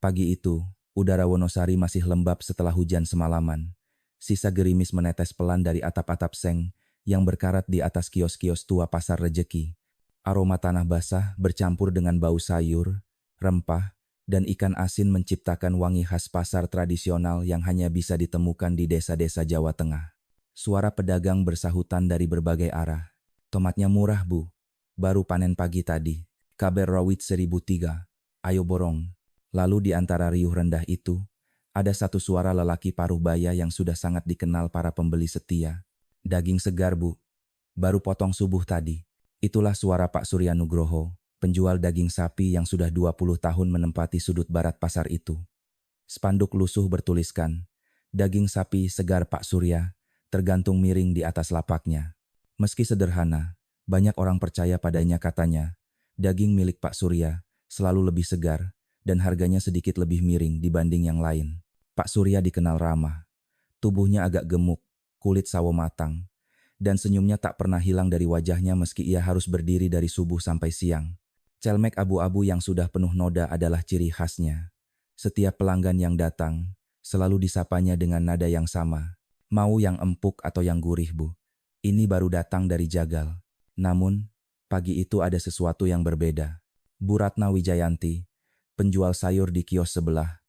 Pagi itu, udara Wonosari masih lembab setelah hujan semalaman. Sisa gerimis menetes pelan dari atap-atap seng yang berkarat di atas kios-kios tua pasar rejeki. Aroma tanah basah bercampur dengan bau sayur, rempah, dan ikan asin menciptakan wangi khas pasar tradisional yang hanya bisa ditemukan di desa-desa Jawa Tengah. Suara pedagang bersahutan dari berbagai arah. Tomatnya murah, Bu. Baru panen pagi tadi. Kabar rawit 1003. Ayo borong. Lalu di antara riuh rendah itu, ada satu suara lelaki paruh baya yang sudah sangat dikenal para pembeli setia. Daging segar, Bu. Baru potong subuh tadi. Itulah suara Pak Surya Nugroho, penjual daging sapi yang sudah 20 tahun menempati sudut barat pasar itu. Spanduk lusuh bertuliskan, daging sapi segar Pak Surya, tergantung miring di atas lapaknya. Meski sederhana, banyak orang percaya padanya katanya, daging milik Pak Surya selalu lebih segar dan harganya sedikit lebih miring dibanding yang lain. Pak Surya dikenal ramah, tubuhnya agak gemuk, kulit sawo matang, dan senyumnya tak pernah hilang dari wajahnya meski ia harus berdiri dari subuh sampai siang. Celmek abu-abu yang sudah penuh noda adalah ciri khasnya. Setiap pelanggan yang datang, selalu disapanya dengan nada yang sama. Mau yang empuk atau yang gurih, Bu? Ini baru datang dari Jagal. Namun, pagi itu ada sesuatu yang berbeda. Bu Ratna Wijayanti, penjual sayur di kios sebelah,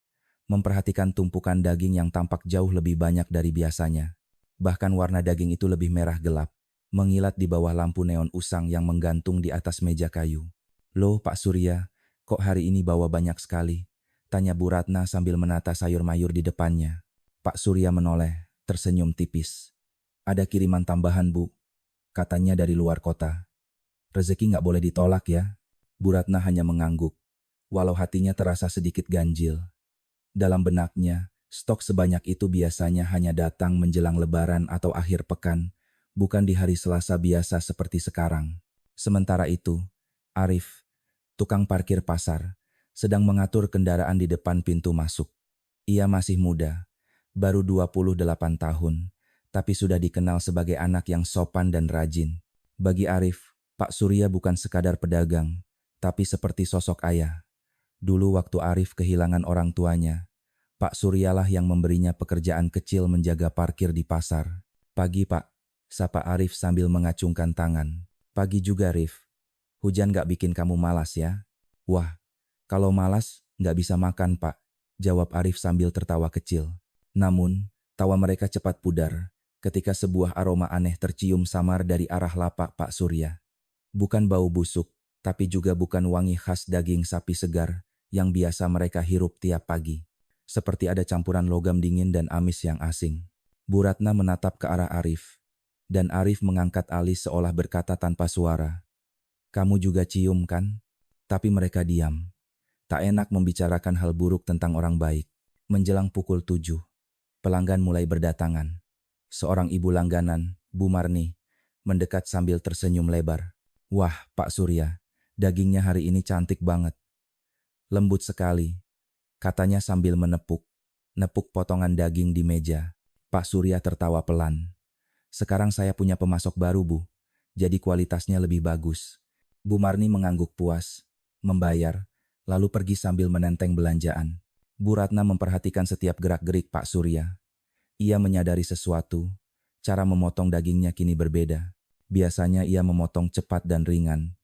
memperhatikan tumpukan daging yang tampak jauh lebih banyak dari biasanya. Bahkan warna daging itu lebih merah gelap, mengilat di bawah lampu neon usang yang menggantung di atas meja kayu. Loh Pak Surya, kok hari ini bawa banyak sekali? Tanya Bu Ratna sambil menata sayur mayur di depannya. Pak Surya menoleh, tersenyum tipis. Ada kiriman tambahan, Bu. Katanya dari luar kota. Rezeki nggak boleh ditolak ya. Bu Ratna hanya mengangguk, walau hatinya terasa sedikit ganjil. Dalam benaknya, stok sebanyak itu biasanya hanya datang menjelang Lebaran atau akhir pekan, bukan di hari Selasa biasa seperti sekarang. Sementara itu, Arif, tukang parkir pasar, sedang mengatur kendaraan di depan pintu masuk. Ia masih muda, baru 28 tahun, tapi sudah dikenal sebagai anak yang sopan dan rajin. Bagi Arif, Pak Surya bukan sekadar pedagang, tapi seperti sosok ayah. Dulu waktu Arif kehilangan orang tuanya, Pak Suryalah yang memberinya pekerjaan kecil menjaga parkir di pasar. Pagi Pak, sapa Arif sambil mengacungkan tangan. Pagi juga Rif. Hujan gak bikin kamu malas ya? Wah, kalau malas gak bisa makan Pak, jawab Arif sambil tertawa kecil. Namun, tawa mereka cepat pudar ketika sebuah aroma aneh tercium samar dari arah lapak Pak Surya. Bukan bau busuk, tapi juga bukan wangi khas daging sapi segar yang biasa mereka hirup tiap pagi. Seperti ada campuran logam dingin dan amis yang asing. Bu Ratna menatap ke arah Arif, dan Arif mengangkat alis seolah berkata tanpa suara. Kamu juga cium kan? Tapi mereka diam. Tak enak membicarakan hal buruk tentang orang baik. Menjelang pukul 7, pelanggan mulai berdatangan. Seorang ibu langganan, Bu Marni, mendekat sambil tersenyum lebar. Wah, Pak Surya, dagingnya hari ini cantik banget. Lembut sekali, katanya sambil menepuk potongan daging di meja. Pak Surya tertawa pelan. Sekarang saya punya pemasok baru, Bu. Jadi kualitasnya lebih bagus. Bu Marni mengangguk puas, membayar, lalu pergi sambil menenteng belanjaan. Bu Ratna memperhatikan setiap gerak-gerik Pak Surya. Ia menyadari sesuatu, cara memotong dagingnya kini berbeda. Biasanya ia memotong cepat dan ringan,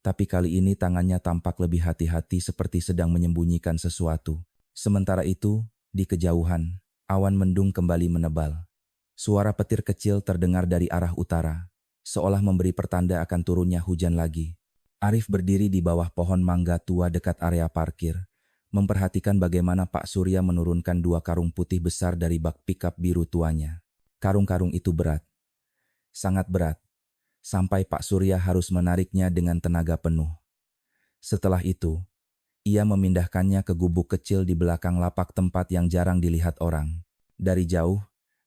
tapi kali ini tangannya tampak lebih hati-hati seperti sedang menyembunyikan sesuatu. Sementara itu, di kejauhan, awan mendung kembali menebal. Suara petir kecil terdengar dari arah utara, seolah memberi pertanda akan turunnya hujan lagi. Arif berdiri di bawah pohon mangga tua dekat area parkir, memperhatikan bagaimana Pak Surya menurunkan 2 karung putih besar dari bak pikap biru tuanya. Karung-karung itu berat, sangat berat, sampai Pak Surya harus menariknya dengan tenaga penuh. Setelah itu, ia memindahkannya ke gubuk kecil di belakang lapak tempat yang jarang dilihat orang. Dari jauh,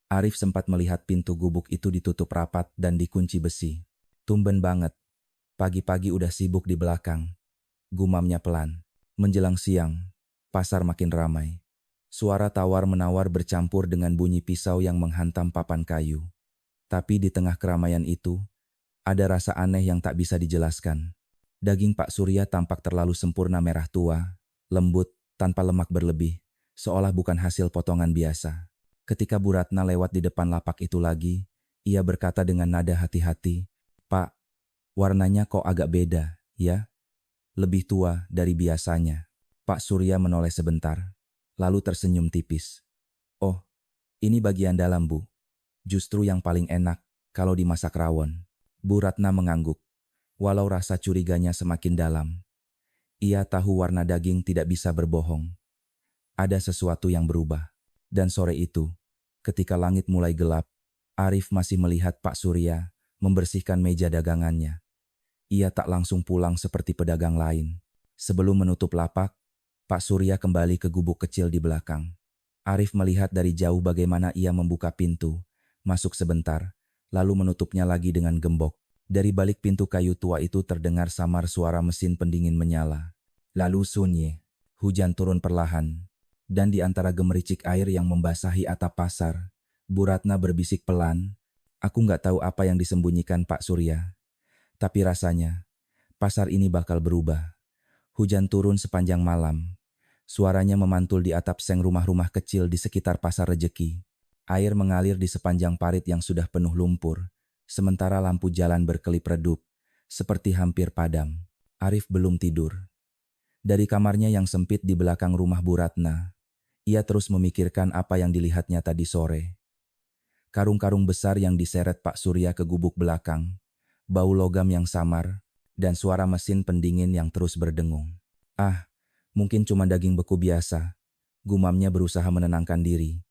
Arif sempat melihat pintu gubuk itu ditutup rapat dan dikunci besi. Tumben banget, pagi-pagi udah sibuk di belakang. Gumamnya pelan. Menjelang siang, pasar makin ramai. Suara tawar-menawar bercampur dengan bunyi pisau yang menghantam papan kayu. Tapi di tengah keramaian itu, ada rasa aneh yang tak bisa dijelaskan. Daging Pak Surya tampak terlalu sempurna merah tua, lembut, tanpa lemak berlebih, seolah bukan hasil potongan biasa. Ketika Bu Ratna lewat di depan lapak itu lagi, ia berkata dengan nada hati-hati, "Pak, warnanya kok agak beda, ya? Lebih tua dari biasanya." Pak Surya menoleh sebentar, lalu tersenyum tipis. "Oh, ini bagian dalam, Bu. Justru yang paling enak kalau dimasak rawon." Bu Ratna mengangguk, walau rasa curiganya semakin dalam. Ia tahu warna daging tidak bisa berbohong. Ada sesuatu yang berubah. Dan sore itu, ketika langit mulai gelap, Arif masih melihat Pak Surya membersihkan meja dagangannya. Ia tak langsung pulang seperti pedagang lain. Sebelum menutup lapak, Pak Surya kembali ke gubuk kecil di belakang. Arif melihat dari jauh bagaimana ia membuka pintu, masuk sebentar, lalu menutupnya lagi dengan gembok. Dari balik pintu kayu tua itu terdengar samar suara mesin pendingin menyala. Lalu sunyi, hujan turun perlahan, dan di antara gemericik air yang membasahi atap pasar, Bu Ratna berbisik pelan, "Aku nggak tahu apa yang disembunyikan Pak Surya, tapi rasanya pasar ini bakal berubah." Hujan turun sepanjang malam. Suaranya memantul di atap seng rumah-rumah kecil di sekitar Pasar Rejeki. Air mengalir di sepanjang parit yang sudah penuh lumpur, sementara lampu jalan berkelip redup, seperti hampir padam. Arif belum tidur. Dari kamarnya yang sempit di belakang rumah Bu Ratna, ia terus memikirkan apa yang dilihatnya tadi sore. Karung-karung besar yang diseret Pak Surya ke gubuk belakang, bau logam yang samar, dan suara mesin pendingin yang terus berdengung. "Ah, mungkin cuma daging beku biasa," gumamnya berusaha menenangkan diri.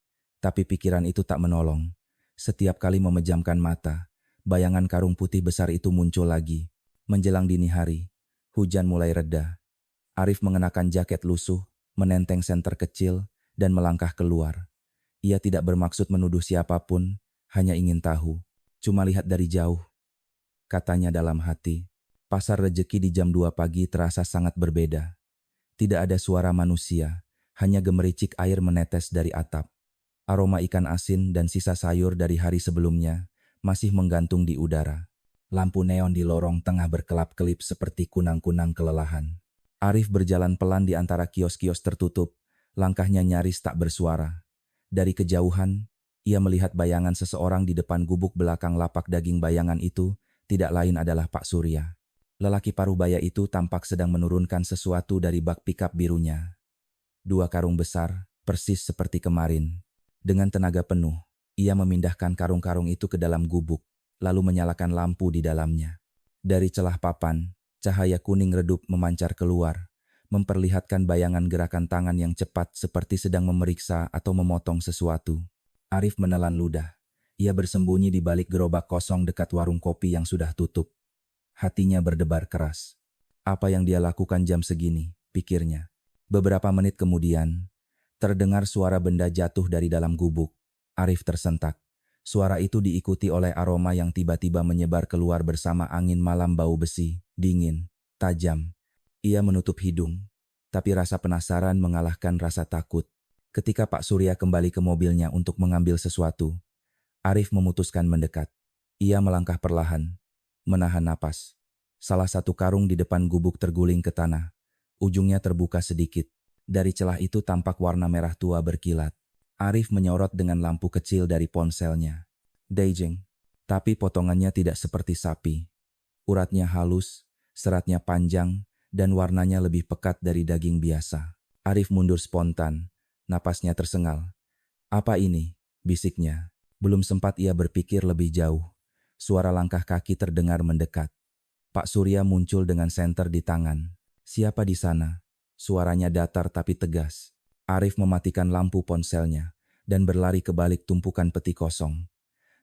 Tapi pikiran itu tak menolong. Setiap kali memejamkan mata, bayangan karung putih besar itu muncul lagi. Menjelang dini hari, hujan mulai reda. Arif mengenakan jaket lusuh, menenteng senter kecil, dan melangkah keluar. Ia tidak bermaksud menuduh siapapun, hanya ingin tahu. "Cuma lihat dari jauh," katanya dalam hati. Pasar Rejeki di jam 2 pagi terasa sangat berbeda. Tidak ada suara manusia, hanya gemericik air menetes dari atap. Aroma ikan asin dan sisa sayur dari hari sebelumnya masih menggantung di udara. Lampu neon di lorong tengah berkelap-kelip seperti kunang-kunang kelelahan. Arif berjalan pelan di antara kios-kios tertutup, langkahnya nyaris tak bersuara. Dari kejauhan, ia melihat bayangan seseorang di depan gubuk belakang lapak daging. Bayangan itu tidak lain adalah Pak Surya. Lelaki parubaya itu tampak sedang menurunkan sesuatu dari bak pikap birunya. 2 karung besar, persis seperti kemarin. Dengan tenaga penuh, ia memindahkan karung-karung itu ke dalam gubuk, lalu menyalakan lampu di dalamnya. Dari celah papan, cahaya kuning redup memancar keluar, memperlihatkan bayangan gerakan tangan yang cepat seperti sedang memeriksa atau memotong sesuatu. Arif menelan ludah. Ia bersembunyi di balik gerobak kosong dekat warung kopi yang sudah tutup. Hatinya berdebar keras. Apa yang dia lakukan jam segini, pikirnya. Beberapa menit kemudian, terdengar suara benda jatuh dari dalam gubuk. Arif tersentak. Suara itu diikuti oleh aroma yang tiba-tiba menyebar keluar bersama angin malam. Bau besi, dingin, tajam. Ia menutup hidung, tapi rasa penasaran mengalahkan rasa takut. Ketika Pak Surya kembali ke mobilnya untuk mengambil sesuatu, Arif memutuskan mendekat. Ia melangkah perlahan, menahan napas. Salah satu karung di depan gubuk terguling ke tanah. Ujungnya terbuka sedikit. Dari celah itu tampak warna merah tua berkilat. Arif menyorot dengan lampu kecil dari ponselnya. Daging. Tapi potongannya tidak seperti sapi. Uratnya halus, seratnya panjang, dan warnanya lebih pekat dari daging biasa. Arif mundur spontan, napasnya tersengal. "Apa ini?" bisiknya. Belum sempat ia berpikir lebih jauh. Suara langkah kaki terdengar mendekat. Pak Surya muncul dengan senter di tangan. "Siapa di sana?" Suaranya datar tapi tegas. Arif mematikan lampu ponselnya dan berlari ke balik tumpukan peti kosong.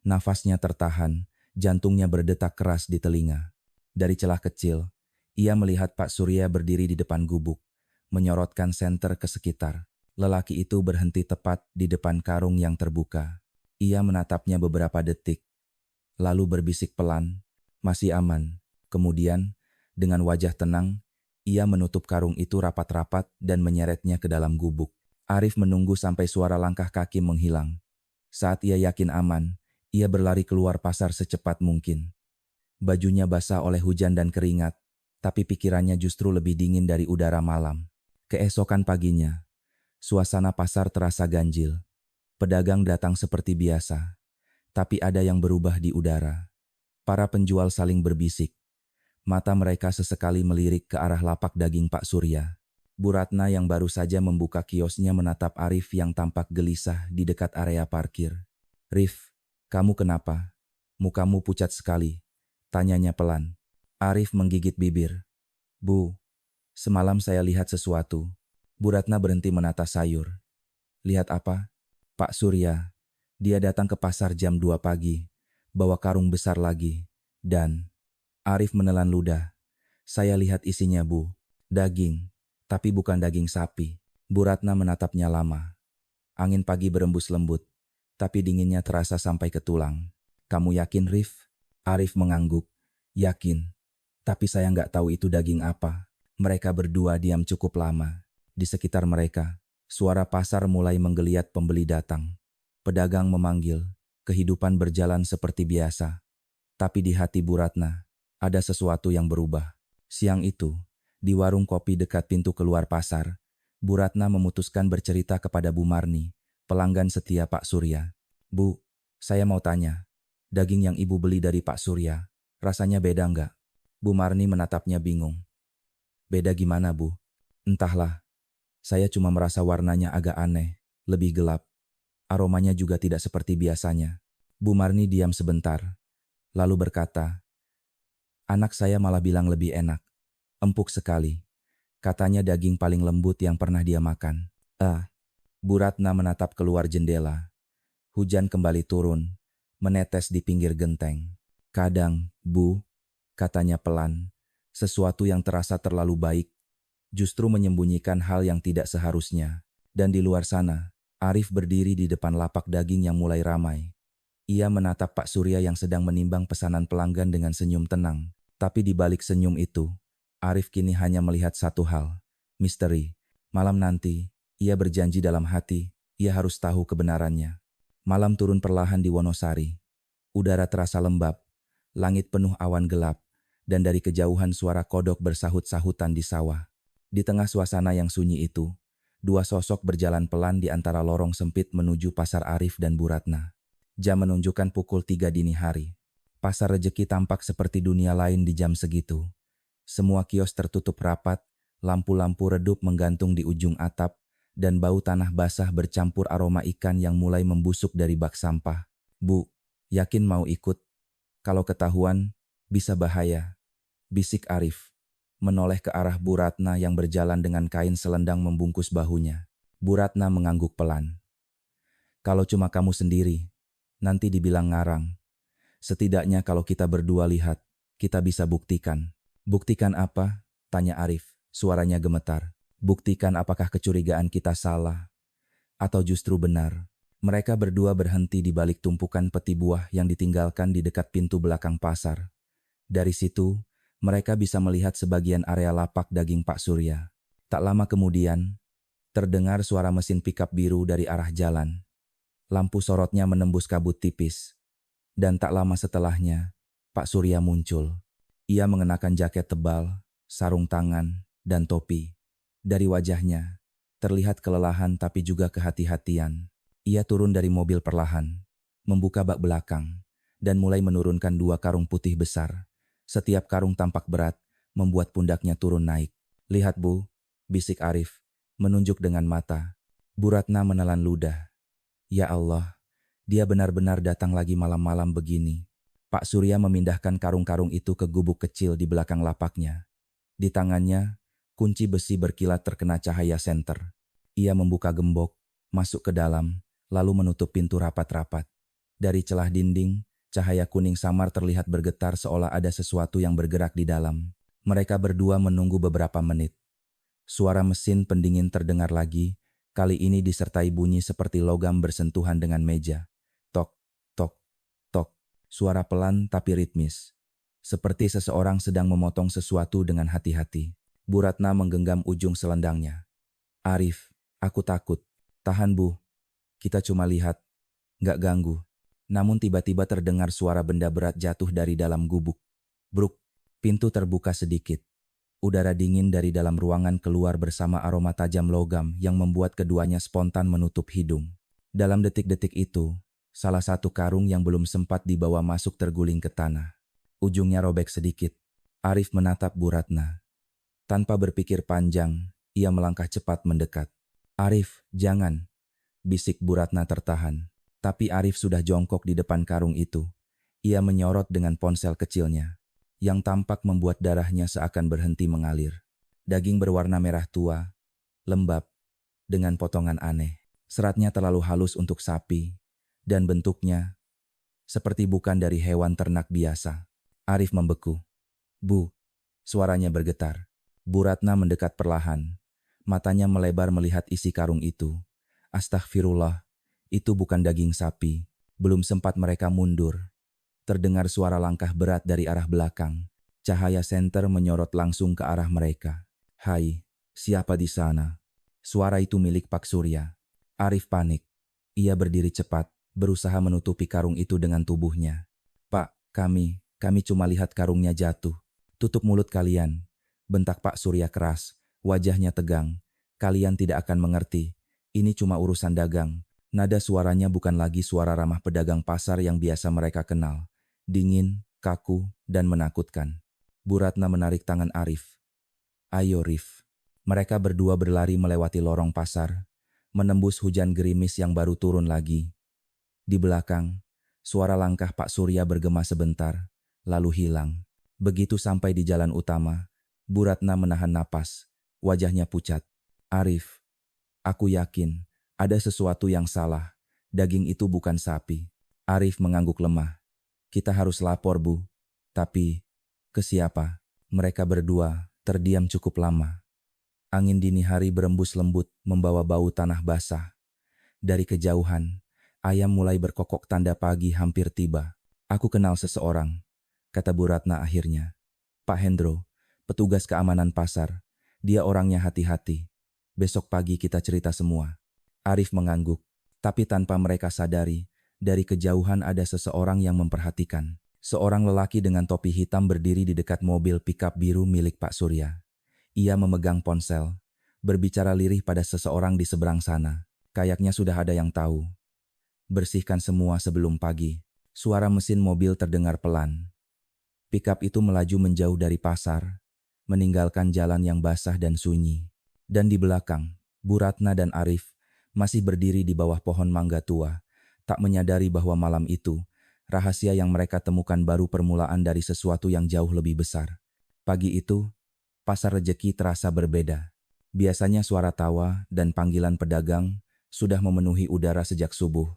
Nafasnya tertahan, jantungnya berdetak keras di telinga. Dari celah kecil, ia melihat Pak Surya berdiri di depan gubuk, menyorotkan senter ke sekitar. Lelaki itu berhenti tepat di depan karung yang terbuka. Ia menatapnya beberapa detik, lalu berbisik pelan, "Masih aman." Kemudian, dengan wajah tenang, ia menutup karung itu rapat-rapat dan menyeretnya ke dalam gubuk. Arif menunggu sampai suara langkah kaki menghilang. Saat ia yakin aman, ia berlari keluar pasar secepat mungkin. Bajunya basah oleh hujan dan keringat, tapi pikirannya justru lebih dingin dari udara malam. Keesokan paginya, suasana pasar terasa ganjil. Pedagang datang seperti biasa, tapi ada yang berubah di udara. Para penjual saling berbisik. Mata mereka sesekali melirik ke arah lapak daging Pak Surya. Bu Ratna yang baru saja membuka kiosnya menatap Arif yang tampak gelisah di dekat area parkir. "Rif, kamu kenapa? Mukamu pucat sekali," tanyanya pelan. Arif menggigit bibir. "Bu, semalam saya lihat sesuatu." Bu Ratna berhenti menata sayur. "Lihat apa?" "Pak Surya. Dia datang ke pasar jam 2 pagi, bawa karung besar lagi, dan..." Arif menelan ludah. "Saya lihat isinya, Bu. Daging, tapi bukan daging sapi." Bu Ratna menatapnya lama. Angin pagi berembus lembut, tapi dinginnya terasa sampai ke tulang. "Kamu yakin, Rif?" Arif mengangguk. "Yakin, tapi saya nggak tahu itu daging apa." Mereka berdua diam cukup lama. Di sekitar mereka, suara pasar mulai menggeliat pembeli datang. Pedagang memanggil, kehidupan berjalan seperti biasa. Tapi di hati Bu Ratna, ada sesuatu yang berubah. Siang itu, di warung kopi dekat pintu keluar pasar, Bu Ratna memutuskan bercerita kepada Bu Marni, pelanggan setia Pak Surya. "Bu, saya mau tanya, daging yang ibu beli dari Pak Surya, rasanya beda nggak?" Bu Marni menatapnya bingung. "Beda gimana, Bu?" "Entahlah, saya cuma merasa warnanya agak aneh, lebih gelap. Aromanya juga tidak seperti biasanya." Bu Marni diam sebentar, lalu berkata, "Anak saya malah bilang lebih enak. Empuk sekali. Katanya daging paling lembut yang pernah dia makan." Bu Ratna menatap keluar jendela. Hujan kembali turun, menetes di pinggir genteng. "Kadang, Bu," katanya pelan, "sesuatu yang terasa terlalu baik justru menyembunyikan hal yang tidak seharusnya." Dan di luar sana, Arif berdiri di depan lapak daging yang mulai ramai. Ia menatap Pak Surya yang sedang menimbang pesanan pelanggan dengan senyum tenang. Tapi di balik senyum itu, Arif kini hanya melihat satu hal, misteri. Malam nanti, ia berjanji dalam hati, ia harus tahu kebenarannya. Malam turun perlahan di Wonosari. Udara terasa lembab, langit penuh awan gelap, dan dari kejauhan suara kodok bersahut-sahutan di sawah. Di tengah suasana yang sunyi itu, dua sosok berjalan pelan di antara lorong sempit menuju pasar Arif dan Bu Ratna. Jam menunjukkan pukul 3 dini hari. Pasar Rejeki tampak seperti dunia lain di jam segitu. Semua kios tertutup rapat, lampu-lampu redup menggantung di ujung atap, dan bau tanah basah bercampur aroma ikan yang mulai membusuk dari bak sampah. "Bu, yakin mau ikut? Kalau ketahuan, bisa bahaya," bisik Arif, menoleh ke arah Bu Ratna yang berjalan dengan kain selendang membungkus bahunya. Bu Ratna mengangguk pelan. "Kalau cuma kamu sendiri, nanti dibilang ngarang. Setidaknya kalau kita berdua lihat, kita bisa buktikan." "Buktikan apa?" tanya Arif, suaranya gemetar. "Buktikan apakah kecurigaan kita salah, atau justru benar." Mereka berdua berhenti di balik tumpukan peti buah yang ditinggalkan di dekat pintu belakang pasar. Dari situ, mereka bisa melihat sebagian area lapak daging Pak Surya. Tak lama kemudian, terdengar suara mesin pikap biru dari arah jalan. Lampu sorotnya menembus kabut tipis. Dan tak lama setelahnya, Pak Surya muncul. Ia mengenakan jaket tebal, sarung tangan, dan topi. Dari wajahnya, terlihat kelelahan tapi juga kehati-hatian. Ia turun dari mobil perlahan, membuka bak belakang, dan mulai menurunkan 2 karung putih besar. Setiap karung tampak berat, membuat pundaknya turun naik. "Lihat, Bu," bisik Arif, menunjuk dengan mata. Bu Ratna menelan ludah. Ya Allah, dia benar-benar datang lagi malam-malam begini. Pak Surya memindahkan karung-karung itu ke gubuk kecil di belakang lapaknya. Di tangannya, kunci besi berkilat terkena cahaya senter. Ia membuka gembok, masuk ke dalam, lalu menutup pintu rapat-rapat. Dari celah dinding, cahaya kuning samar terlihat bergetar seolah ada sesuatu yang bergerak di dalam. Mereka berdua menunggu beberapa menit. Suara mesin pendingin terdengar lagi, kali ini disertai bunyi seperti logam bersentuhan dengan meja. Tok, tok, tok. Suara pelan tapi ritmis. Seperti seseorang sedang memotong sesuatu dengan hati-hati. Bu Ratna menggenggam ujung selendangnya. "Arif, aku takut." "Tahan, Bu. Kita cuma lihat. Nggak ganggu." Namun tiba-tiba terdengar suara benda berat jatuh dari dalam gubuk. Bruk, pintu terbuka sedikit. Udara dingin dari dalam ruangan keluar bersama aroma tajam logam yang membuat keduanya spontan menutup hidung. Dalam detik-detik itu, salah satu karung yang belum sempat dibawa masuk terguling ke tanah. Ujungnya robek sedikit. Arif menatap Bu Ratna. Tanpa berpikir panjang, ia melangkah cepat mendekat. "Arif, jangan," bisik Bu Ratna tertahan. Tapi Arif sudah jongkok di depan karung itu. Ia menyorot dengan ponsel kecilnya, yang tampak membuat darahnya seakan berhenti mengalir. Daging berwarna merah tua, lembab, dengan potongan aneh. Seratnya terlalu halus untuk sapi, dan bentuknya seperti bukan dari hewan ternak biasa. Arif membeku. "Bu," suaranya bergetar. Bu Ratna mendekat perlahan. Matanya melebar melihat isi karung itu. "Astagfirullah, itu bukan daging sapi." Belum sempat mereka mundur, terdengar suara langkah berat dari arah belakang. Cahaya senter menyorot langsung ke arah mereka. "Hai, siapa di sana?" Suara itu milik Pak Surya. Arif panik. Ia berdiri cepat, berusaha menutupi karung itu dengan tubuhnya. "Pak, kami cuma lihat karungnya jatuh." "Tutup mulut kalian," bentak Pak Surya keras, wajahnya tegang. "Kalian tidak akan mengerti. Ini cuma urusan dagang." Nada suaranya bukan lagi suara ramah pedagang pasar yang biasa mereka kenal. Dingin, kaku, dan menakutkan. Bu Ratna menarik tangan Arif. "Ayo Rif." Mereka berdua berlari melewati lorong pasar, menembus hujan gerimis yang baru turun lagi. Di belakang, suara langkah Pak Surya bergema sebentar, lalu hilang. Begitu sampai di jalan utama, Bu Ratna menahan napas, wajahnya pucat. "Arif, aku yakin ada sesuatu yang salah. Daging itu bukan sapi." Arif mengangguk lemah. "Kita harus lapor, Bu." "Tapi, ke siapa?" Mereka berdua terdiam cukup lama. Angin dini hari berembus lembut membawa bau tanah basah. Dari kejauhan, ayam mulai berkokok tanda pagi hampir tiba. "Aku kenal seseorang," kata Bu Ratna akhirnya. "Pak Hendro, petugas keamanan pasar. Dia orangnya hati-hati. Besok pagi kita cerita semua." Arif mengangguk, tapi tanpa mereka sadari, dari kejauhan ada seseorang yang memperhatikan. Seorang lelaki dengan topi hitam berdiri di dekat mobil pickup biru milik Pak Surya. Ia memegang ponsel, berbicara lirih pada seseorang di seberang sana. Kayaknya sudah ada yang tahu. "Bersihkan semua sebelum pagi." Suara mesin mobil terdengar pelan. Pickup itu melaju menjauh dari pasar, meninggalkan jalan yang basah dan sunyi. Dan di belakang, Bu Ratna dan Arif masih berdiri di bawah pohon mangga tua, tak menyadari bahwa malam itu, rahasia yang mereka temukan baru permulaan dari sesuatu yang jauh lebih besar. Pagi itu, pasar rejeki terasa berbeda. Biasanya suara tawa dan panggilan pedagang sudah memenuhi udara sejak subuh.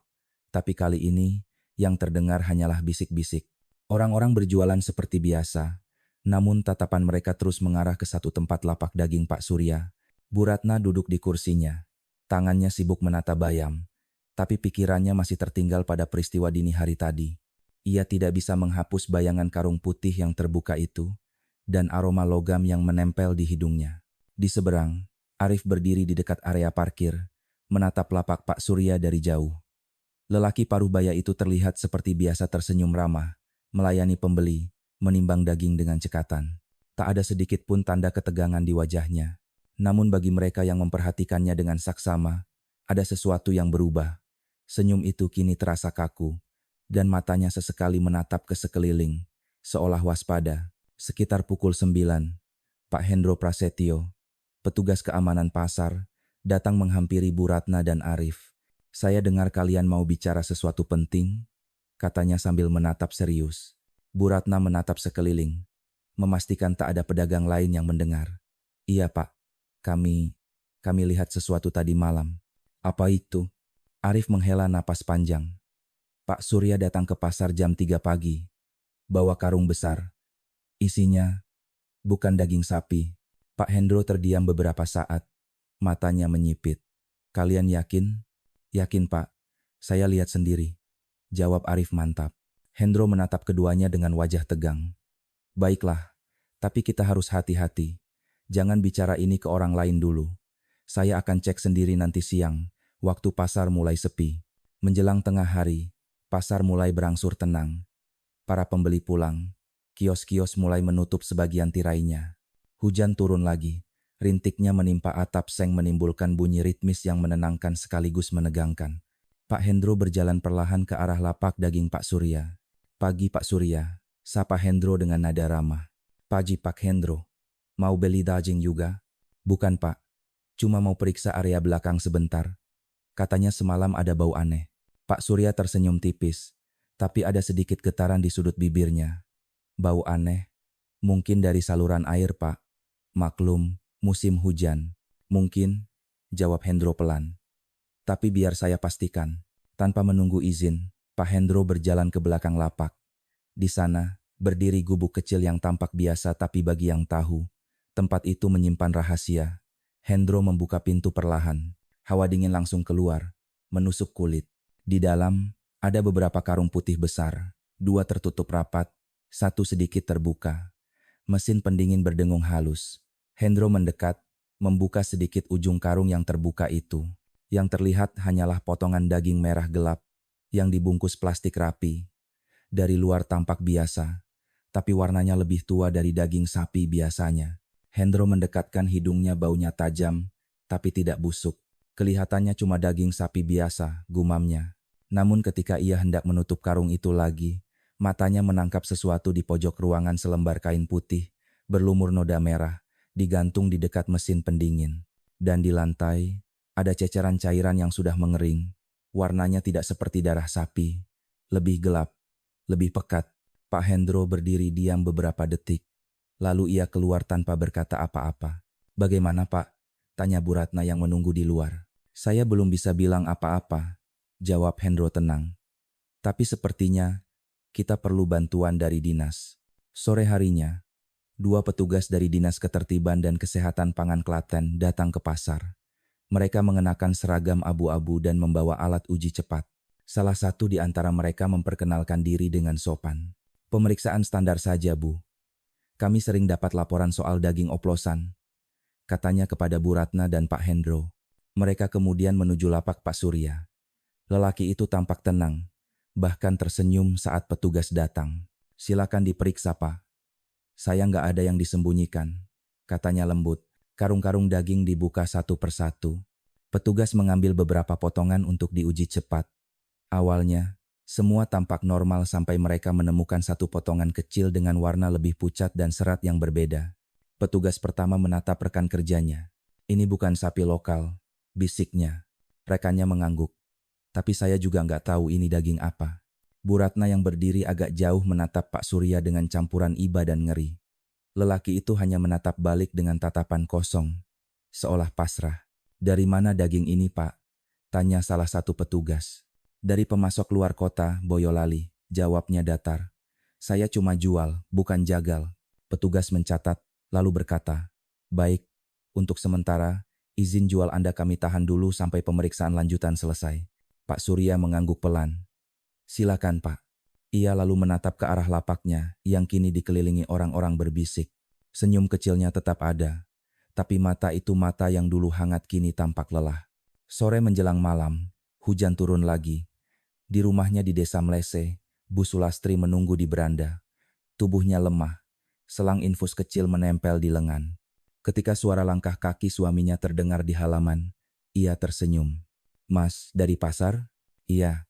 Tapi kali ini, yang terdengar hanyalah bisik-bisik. Orang-orang berjualan seperti biasa, namun tatapan mereka terus mengarah ke satu tempat lapak daging Pak Surya. Bu Ratna duduk di kursinya. Tangannya sibuk menata bayam, tapi pikirannya masih tertinggal pada peristiwa dini hari tadi. Ia tidak bisa menghapus bayangan karung putih yang terbuka itu, dan aroma logam yang menempel di hidungnya. Di seberang, Arif berdiri di dekat area parkir, menatap lapak Pak Surya dari jauh. Lelaki paruh baya itu terlihat seperti biasa tersenyum ramah, melayani pembeli, menimbang daging dengan cekatan. Tak ada sedikit pun tanda ketegangan di wajahnya. Namun bagi mereka yang memperhatikannya dengan saksama, ada sesuatu yang berubah. Senyum itu kini terasa kaku, dan matanya sesekali menatap ke sekeliling, seolah waspada. Sekitar pukul 9, Pak Hendro Prasetyo, petugas keamanan pasar, datang menghampiri Bu Ratna dan Arif. "Saya dengar kalian mau bicara sesuatu penting," katanya sambil menatap serius. Bu Ratna menatap sekeliling, memastikan tak ada pedagang lain yang mendengar. "Iya Pak, kami lihat sesuatu tadi malam." "Apa itu?" Arif menghela napas panjang. "Pak Surya datang ke pasar jam 3 pagi, bawa karung besar. Isinya bukan daging sapi." Pak Hendro terdiam beberapa saat, matanya menyipit. "Kalian yakin?" "Yakin Pak, saya lihat sendiri," jawab Arif mantap. Hendro menatap keduanya dengan wajah tegang. "Baiklah, tapi kita harus hati-hati. Jangan bicara ini ke orang lain dulu. Saya akan cek sendiri nanti siang, waktu pasar mulai sepi." Menjelang tengah hari, pasar mulai berangsur tenang. Para pembeli pulang, kios-kios mulai menutup sebagian tirainya. Hujan turun lagi. Rintiknya menimpa atap seng menimbulkan bunyi ritmis yang menenangkan sekaligus menegangkan. Pak Hendro berjalan perlahan ke arah lapak daging Pak Surya. "Pagi Pak Surya," sapa Hendro dengan nada ramah. "Pagi Pak Hendro. Mau beli daging juga?" "Bukan Pak, cuma mau periksa area belakang sebentar. Katanya semalam ada bau aneh." Pak Surya tersenyum tipis, tapi ada sedikit getaran di sudut bibirnya. "Bau aneh? Mungkin dari saluran air Pak. Maklum, musim hujan. Mungkin," jawab Hendro pelan. "Tapi biar saya pastikan." Tanpa menunggu izin, Pak Hendro berjalan ke belakang lapak. Di sana, berdiri gubuk kecil yang tampak biasa tapi bagi yang tahu, tempat itu menyimpan rahasia. Hendro membuka pintu perlahan. Hawa dingin langsung keluar, menusuk kulit. Di dalam, ada beberapa karung putih besar. 2 tertutup rapat, 1 sedikit terbuka. Mesin pendingin berdengung halus. Hendro mendekat, membuka sedikit ujung karung yang terbuka itu. Yang terlihat hanyalah potongan daging merah gelap yang dibungkus plastik rapi. Dari luar tampak biasa, tapi warnanya lebih tua dari daging sapi biasanya. Hendro mendekatkan hidungnya, baunya tajam, tapi tidak busuk. Kelihatannya cuma daging sapi biasa, gumamnya. Namun ketika ia hendak menutup karung itu lagi, matanya menangkap sesuatu di pojok ruangan, selembar kain putih, berlumur noda merah, digantung di dekat mesin pendingin. Dan di lantai, ada ceceran cairan yang sudah mengering. Warnanya tidak seperti darah sapi, lebih gelap, lebih pekat. Pak Hendro berdiri diam beberapa detik. Lalu ia keluar tanpa berkata apa-apa. "Bagaimana Pak?" tanya Bu Ratna yang menunggu di luar. "Saya belum bisa bilang apa-apa," jawab Hendro tenang. "Tapi sepertinya kita perlu bantuan dari dinas." Sore harinya, 2 petugas dari Dinas Ketertiban dan Kesehatan Pangan Klaten datang ke pasar. Mereka mengenakan seragam abu-abu dan membawa alat uji cepat. Salah satu di antara mereka memperkenalkan diri dengan sopan. "Pemeriksaan standar saja, Bu. Kami sering dapat laporan soal daging oplosan," katanya kepada Bu Ratna dan Pak Hendro. Mereka kemudian menuju lapak Pak Surya. Lelaki itu tampak tenang, bahkan tersenyum saat petugas datang. "Silakan diperiksa, Pak. Saya nggak ada yang disembunyikan," katanya lembut. Karung-karung daging dibuka satu persatu. Petugas mengambil beberapa potongan untuk diuji cepat. Awalnya, semua tampak normal sampai mereka menemukan satu potongan kecil dengan warna lebih pucat dan serat yang berbeda. Petugas pertama menatap rekan kerjanya. "Ini bukan sapi lokal," bisiknya. Rekannya mengangguk. "Tapi saya juga nggak tahu ini daging apa." Bu Ratna yang berdiri agak jauh menatap Pak Surya dengan campuran iba dan ngeri. Lelaki itu hanya menatap balik dengan tatapan kosong, seolah pasrah. "Dari mana daging ini, Pak?" tanya salah satu petugas. "Dari pemasok luar kota, Boyolali," jawabnya datar. "Saya cuma jual, bukan jagal." Petugas mencatat, lalu berkata, "Baik, untuk sementara, izin jual Anda kami tahan dulu sampai pemeriksaan lanjutan selesai." Pak Surya mengangguk pelan. "Silakan, Pak." Ia lalu menatap ke arah lapaknya yang kini dikelilingi orang-orang berbisik. Senyum kecilnya tetap ada, tapi mata itu mata yang dulu hangat kini tampak lelah. Sore menjelang malam, hujan turun lagi. Di rumahnya di Desa Mlese, Bu Sulastri menunggu di beranda. Tubuhnya lemah, selang infus kecil menempel di lengan. Ketika suara langkah kaki suaminya terdengar di halaman, ia tersenyum. "Mas, dari pasar?" "Iya,"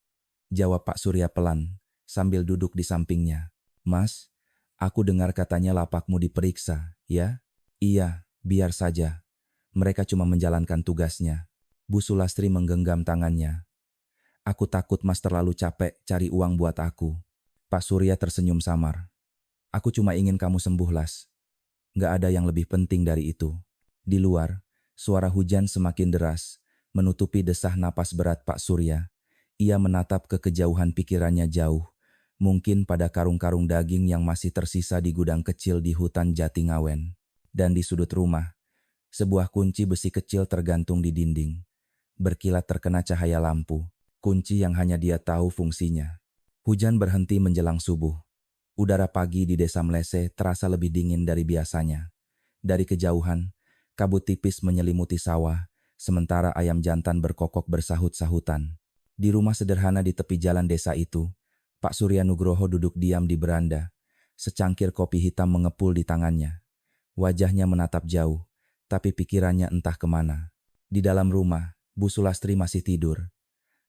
jawab Pak Surya pelan, sambil duduk di sampingnya. "Mas, aku dengar katanya lapakmu diperiksa, ya?" "Iya, biar saja. Mereka cuma menjalankan tugasnya." Bu Sulastri menggenggam tangannya. "Aku takut Mas terlalu capek cari uang buat aku." Pak Surya tersenyum samar. "Aku cuma ingin kamu sembuh, Las. Nggak ada yang lebih penting dari itu." Di luar, suara hujan semakin deras, menutupi desah napas berat Pak Surya. Ia menatap ke kejauhan, pikirannya jauh. Mungkin pada karung-karung daging yang masih tersisa di gudang kecil di hutan Jatingawen. Dan di sudut rumah, sebuah kunci besi kecil tergantung di dinding. Berkilat terkena cahaya lampu, kunci yang hanya dia tahu fungsinya. Hujan berhenti menjelang subuh. Udara pagi di Desa Mlese terasa lebih dingin dari biasanya. Dari kejauhan, kabut tipis menyelimuti sawah, sementara ayam jantan berkokok bersahut-sahutan. Di rumah sederhana di tepi jalan desa itu, Pak Surya Nugroho duduk diam di beranda. Secangkir kopi hitam mengepul di tangannya. Wajahnya menatap jauh, tapi pikirannya entah kemana. Di dalam rumah, Bu Sulastri masih tidur.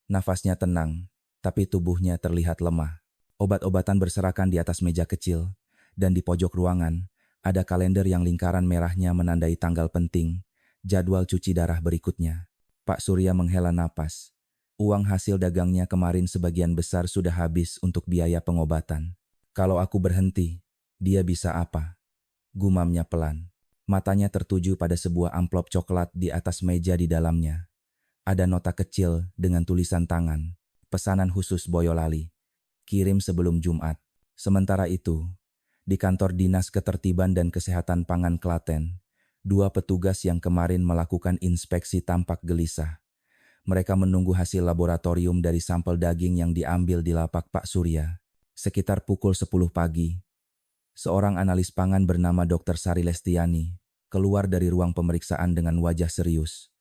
Nafasnya tenang, tapi tubuhnya terlihat lemah. Obat-obatan berserakan di atas meja kecil, dan di pojok ruangan, ada kalender yang lingkaran merahnya menandai tanggal penting, jadwal cuci darah berikutnya. Pak Surya menghela napas. Uang hasil dagangnya kemarin sebagian besar sudah habis untuk biaya pengobatan. Kalau aku berhenti, dia bisa apa? Gumamnya pelan. Matanya tertuju pada sebuah amplop coklat di atas meja di dalamnya. Ada nota kecil dengan tulisan tangan. Pesanan khusus Boyolali. Kirim sebelum Jumat. Sementara itu, di kantor Dinas Ketertiban dan Kesehatan Pangan Klaten, dua petugas yang kemarin melakukan inspeksi tampak gelisah. Mereka menunggu hasil laboratorium dari sampel daging yang diambil di lapak Pak Surya. Sekitar pukul 10 pagi, seorang analis pangan bernama Dr. Sari Lestiani keluar dari ruang pemeriksaan dengan wajah serius.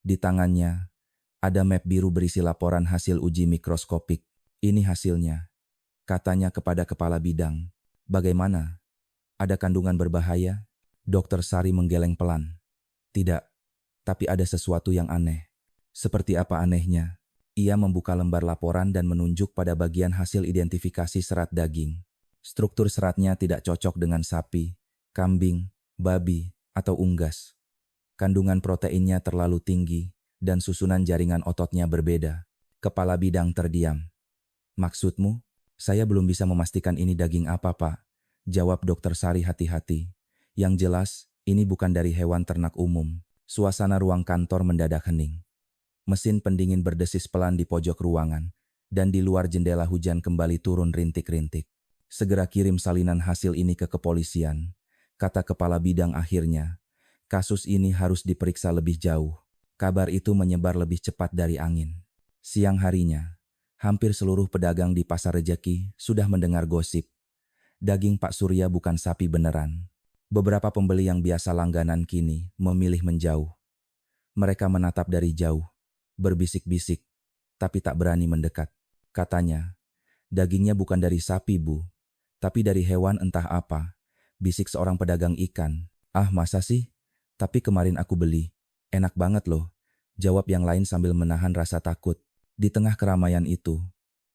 Di tangannya, ada map biru berisi laporan hasil uji mikroskopik. Ini hasilnya, katanya kepada kepala bidang. Bagaimana? Ada kandungan berbahaya? Dokter Sari menggeleng pelan. Tidak, tapi ada sesuatu yang aneh. Seperti apa anehnya? Ia membuka lembar laporan dan menunjuk pada bagian hasil identifikasi serat daging. Struktur seratnya tidak cocok dengan sapi, kambing, babi, atau unggas. Kandungan proteinnya terlalu tinggi, dan susunan jaringan ototnya berbeda. Kepala bidang terdiam. Maksudmu? Saya belum bisa memastikan ini daging apa, Pak. Jawab Dokter Sari hati-hati. Yang jelas, ini bukan dari hewan ternak umum. Suasana ruang kantor mendadak hening. Mesin pendingin berdesis pelan di pojok ruangan, dan di luar jendela hujan kembali turun rintik-rintik. Segera kirim salinan hasil ini ke kepolisian, kata kepala bidang akhirnya. Kasus ini harus diperiksa lebih jauh. Kabar itu menyebar lebih cepat dari angin. Siang harinya, hampir seluruh pedagang di Pasar Rejeki sudah mendengar gosip. Daging Pak Surya bukan sapi beneran. Beberapa pembeli yang biasa langganan kini memilih menjauh. Mereka menatap dari jauh, berbisik-bisik, tapi tak berani mendekat. Katanya, dagingnya bukan dari sapi, Bu, tapi dari hewan entah apa. Bisik seorang pedagang ikan. Ah, masa sih? Tapi kemarin aku beli. Enak banget loh, jawab yang lain sambil menahan rasa takut. Di tengah keramaian itu,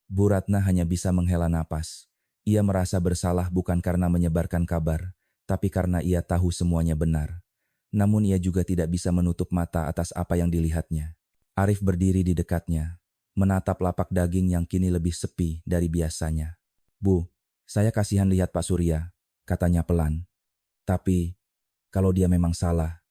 Bu Ratna hanya bisa menghela napas. Ia merasa bersalah bukan karena menyebarkan kabar, tapi karena ia tahu semuanya benar. Namun ia juga tidak bisa menutup mata atas apa yang dilihatnya. Arif berdiri di dekatnya, menatap lapak daging yang kini lebih sepi dari biasanya. Bu, saya kasihan lihat Pak Surya, katanya pelan. Tapi, kalau dia memang salah,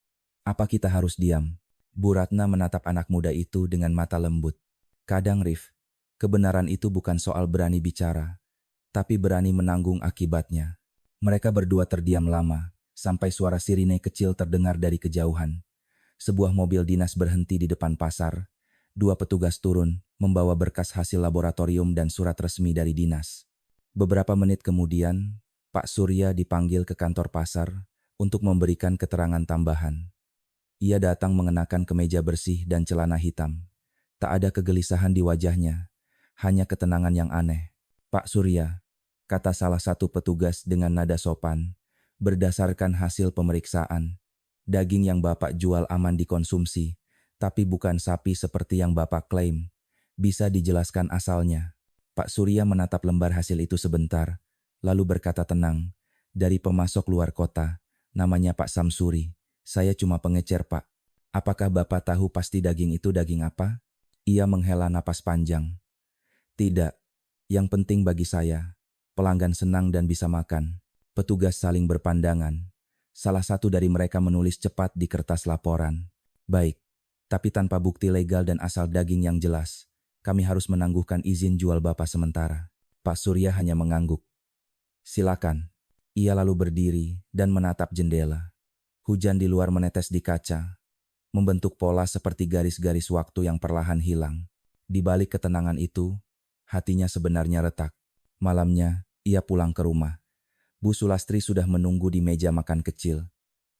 apa kita harus diam? Bu Ratna menatap anak muda itu dengan mata lembut. Kadang Rif, kebenaran itu bukan soal berani bicara, tapi berani menanggung akibatnya. Mereka berdua terdiam lama, sampai suara sirine kecil terdengar dari kejauhan. Sebuah mobil dinas berhenti di depan pasar. Dua petugas turun, membawa berkas hasil laboratorium dan surat resmi dari dinas. Beberapa menit kemudian, Pak Surya dipanggil ke kantor pasar untuk memberikan keterangan tambahan. Ia datang mengenakan kemeja bersih dan celana hitam. Tak ada kegelisahan di wajahnya, hanya ketenangan yang aneh. Pak Surya, kata salah satu petugas dengan nada sopan, berdasarkan hasil pemeriksaan, daging yang Bapak jual aman dikonsumsi, tapi bukan sapi seperti yang Bapak klaim. Bisa dijelaskan asalnya? Pak Surya menatap lembar hasil itu sebentar, lalu berkata tenang, dari pemasok luar kota, namanya Pak Samsuri. Saya cuma pengecer, Pak. Apakah Bapak tahu pasti daging itu daging apa? Ia menghela napas panjang. Tidak. Yang penting bagi saya, pelanggan senang dan bisa makan. Petugas saling berpandangan. Salah satu dari mereka menulis cepat di kertas laporan. Baik, tapi tanpa bukti legal dan asal daging yang jelas, kami harus menangguhkan izin jual Bapak sementara. Pak Surya hanya mengangguk. Silakan. Ia lalu berdiri dan menatap jendela. Hujan di luar menetes di kaca, membentuk pola seperti garis-garis waktu yang perlahan hilang. Di balik ketenangan itu, hatinya sebenarnya retak. Malamnya, ia pulang ke rumah. Bu Sulastri sudah menunggu di meja makan kecil.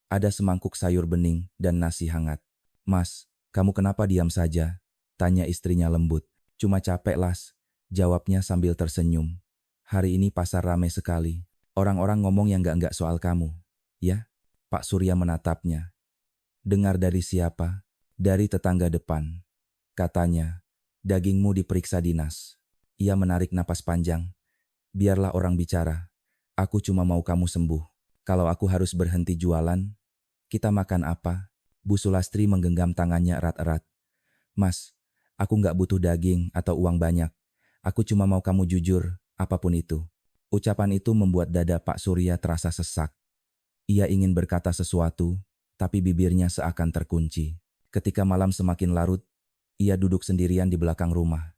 Ada semangkuk sayur bening dan nasi hangat. Mas, kamu kenapa diam saja? Tanya istrinya lembut. Cuma capek, Las, jawabnya sambil tersenyum. Hari ini pasar ramai sekali. Orang-orang ngomong yang enggak soal kamu. Ya? Pak Surya menatapnya. Dengar dari siapa? Dari tetangga depan. Katanya, dagingmu diperiksa dinas. Ia menarik napas panjang. Biarlah orang bicara. Aku cuma mau kamu sembuh. Kalau aku harus berhenti jualan, kita makan apa? Bu Sulastri menggenggam tangannya erat-erat. Mas, aku nggak butuh daging atau uang banyak. Aku cuma mau kamu jujur, apapun itu. Ucapan itu membuat dada Pak Surya terasa sesak. Ia ingin berkata sesuatu, tapi bibirnya seakan terkunci. Ketika malam semakin larut, ia duduk sendirian di belakang rumah.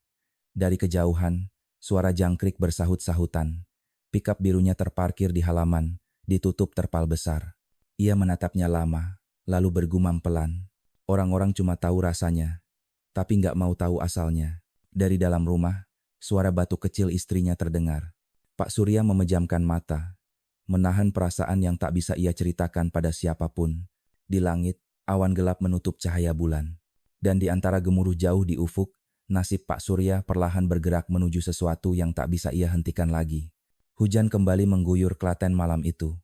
Dari kejauhan, suara jangkrik bersahut-sahutan. Pikap birunya terparkir di halaman, ditutup terpal besar. Ia menatapnya lama, lalu bergumam pelan. Orang-orang cuma tahu rasanya, tapi nggak mau tahu asalnya. Dari dalam rumah, suara batuk kecil istrinya terdengar. Pak Surya memejamkan mata, menahan perasaan yang tak bisa ia ceritakan pada siapapun. Di langit, awan gelap menutup cahaya bulan. Dan di antara gemuruh jauh di ufuk, nasib Pak Surya perlahan bergerak menuju sesuatu yang tak bisa ia hentikan lagi. Hujan kembali mengguyur Klaten malam itu.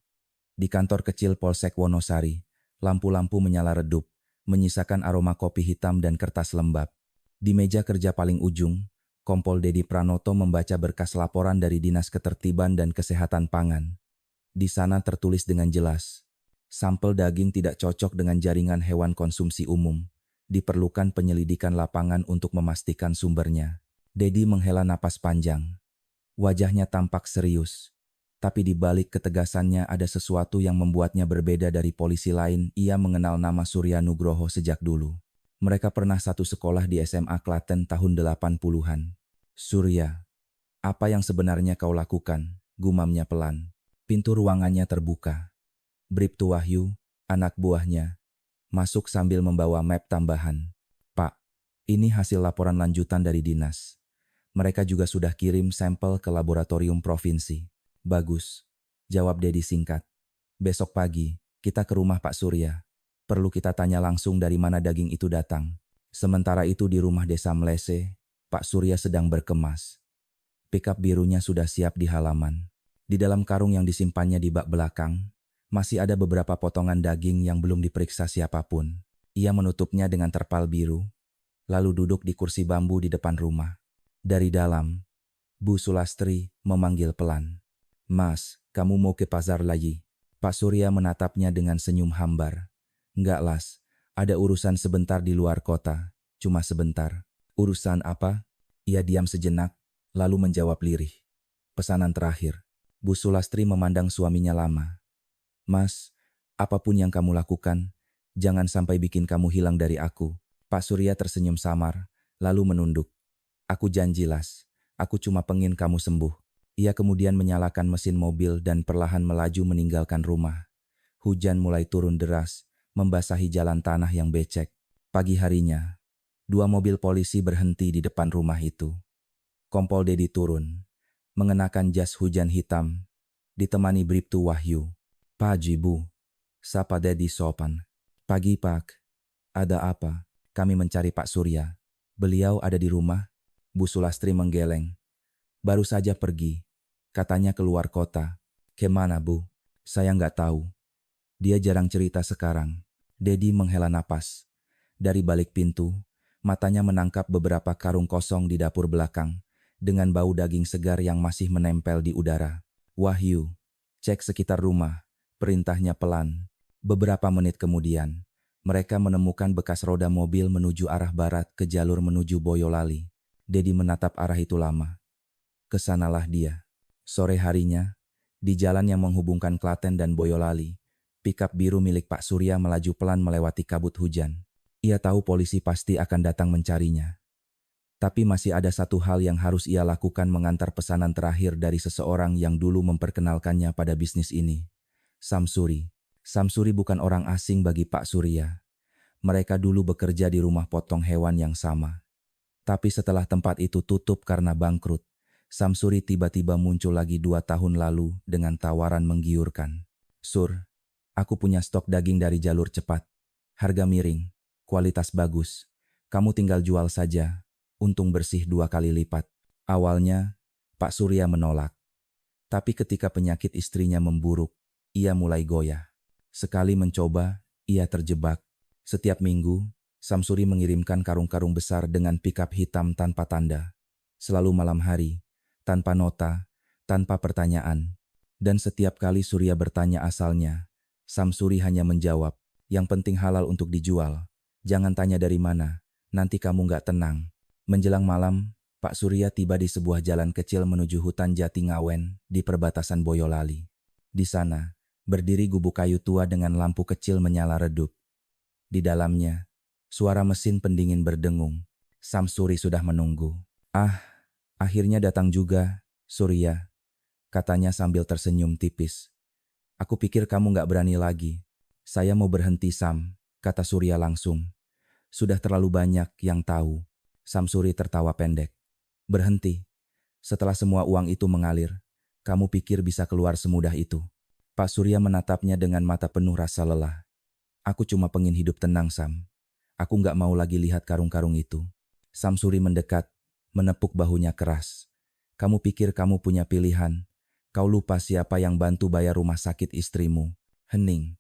Di kantor kecil Polsek Wonosari, lampu-lampu menyala redup, menyisakan aroma kopi hitam dan kertas lembab. Di meja kerja paling ujung, Kompol Dedi Pranoto membaca berkas laporan dari Dinas Ketertiban dan Kesehatan Pangan. Di sana tertulis dengan jelas, sampel daging tidak cocok dengan jaringan hewan konsumsi umum. Diperlukan penyelidikan lapangan untuk memastikan sumbernya. Dedi menghela napas panjang. Wajahnya tampak serius. Tapi di balik ketegasannya ada sesuatu yang membuatnya berbeda dari polisi lain. Ia mengenal nama Surya Nugroho sejak dulu. Mereka pernah satu sekolah di SMA Klaten tahun 80-an. Surya, apa yang sebenarnya kau lakukan? Gumamnya pelan. Pintu ruangannya terbuka. Bribtu Wahyu, anak buahnya, masuk sambil membawa map tambahan. Pak, ini hasil laporan lanjutan dari dinas. Mereka juga sudah kirim sampel ke laboratorium provinsi. Bagus, jawab Dedi singkat. Besok pagi, kita ke rumah Pak Surya. Perlu kita tanya langsung dari mana daging itu datang. Sementara itu di rumah desa Mlese, Pak Surya sedang berkemas. Pikap birunya sudah siap di halaman. Di dalam karung yang disimpannya di bak belakang, masih ada beberapa potongan daging yang belum diperiksa siapapun. Ia menutupnya dengan terpal biru, lalu duduk di kursi bambu di depan rumah. Dari dalam, Bu Sulastri memanggil pelan. Mas, kamu mau ke pasar lagi? Pak Surya menatapnya dengan senyum hambar. Enggak Las, ada urusan sebentar di luar kota, cuma sebentar. Urusan apa? Ia diam sejenak, lalu menjawab lirih. Pesanan terakhir. Bu Sulastri memandang suaminya lama. Mas, apapun yang kamu lakukan, jangan sampai bikin kamu hilang dari aku. Pak Surya tersenyum samar, lalu menunduk. Aku janji Las, aku cuma pengen kamu sembuh. Ia kemudian menyalakan mesin mobil dan perlahan melaju meninggalkan rumah. Hujan mulai turun deras, membasahi jalan tanah yang becek. Pagi harinya, 2 mobil polisi berhenti di depan rumah itu. Kompol Dedi turun, mengenakan jas hujan hitam, ditemani Bribtu Wahyu. Pak Jibu, sapa Dedi sopan. Pagi Pak, ada apa? Kami mencari Pak Surya. Beliau ada di rumah? Bu Sulastri menggeleng. Baru saja pergi, katanya keluar kota. Kemana Bu? Saya nggak tahu. Dia jarang cerita sekarang. Dedi menghela napas. Dari balik pintu, matanya menangkap beberapa karung kosong di dapur belakang, dengan bau daging segar yang masih menempel di udara. Wahyu, cek sekitar rumah, perintahnya pelan. Beberapa menit kemudian, mereka menemukan bekas roda mobil menuju arah barat ke jalur menuju Boyolali. Dedi menatap arah itu lama. Kesanalah dia. Sore harinya, di jalan yang menghubungkan Klaten dan Boyolali, pikap biru milik Pak Surya melaju pelan melewati kabut hujan. Ia tahu polisi pasti akan datang mencarinya. Tapi masih ada satu hal yang harus ia lakukan, mengantar pesanan terakhir dari seseorang yang dulu memperkenalkannya pada bisnis ini. Samsuri. Samsuri bukan orang asing bagi Pak Surya. Mereka dulu bekerja di rumah potong hewan yang sama. Tapi setelah tempat itu tutup karena bangkrut, Samsuri tiba-tiba muncul lagi 2 tahun lalu dengan tawaran menggiurkan. Sur, aku punya stok daging dari jalur cepat. Harga miring, kualitas bagus. Kamu tinggal jual saja, untung bersih 2 kali lipat. Awalnya, Pak Surya menolak. Tapi ketika penyakit istrinya memburuk, ia mulai goyah. Sekali mencoba, ia terjebak. Setiap minggu, Samsuri mengirimkan karung-karung besar dengan pikap hitam tanpa tanda. Selalu malam hari, tanpa nota, tanpa pertanyaan. Dan setiap kali Surya bertanya asalnya, Samsuri hanya menjawab, yang penting halal untuk dijual. Jangan tanya dari mana, nanti kamu nggak tenang. Menjelang malam, Pak Surya tiba di sebuah jalan kecil menuju hutan Jati Ngawen di perbatasan Boyolali. Di sana, berdiri gubuk kayu tua dengan lampu kecil menyala redup. Di dalamnya, suara mesin pendingin berdengung. Samsuri sudah menunggu. Ah, akhirnya datang juga, Surya, katanya sambil tersenyum tipis. Aku pikir kamu nggak berani lagi. Saya mau berhenti, Sam, kata Surya langsung. Sudah terlalu banyak yang tahu. Samsuri tertawa pendek. Berhenti. Setelah semua uang itu mengalir, kamu pikir bisa keluar semudah itu? Pak Surya menatapnya dengan mata penuh rasa lelah. Aku cuma pengen hidup tenang, Sam. Aku nggak mau lagi lihat karung-karung itu. Samsuri mendekat, menepuk bahunya keras. Kamu pikir kamu punya pilihan? Kau lupa siapa yang bantu bayar rumah sakit istrimu. Hening.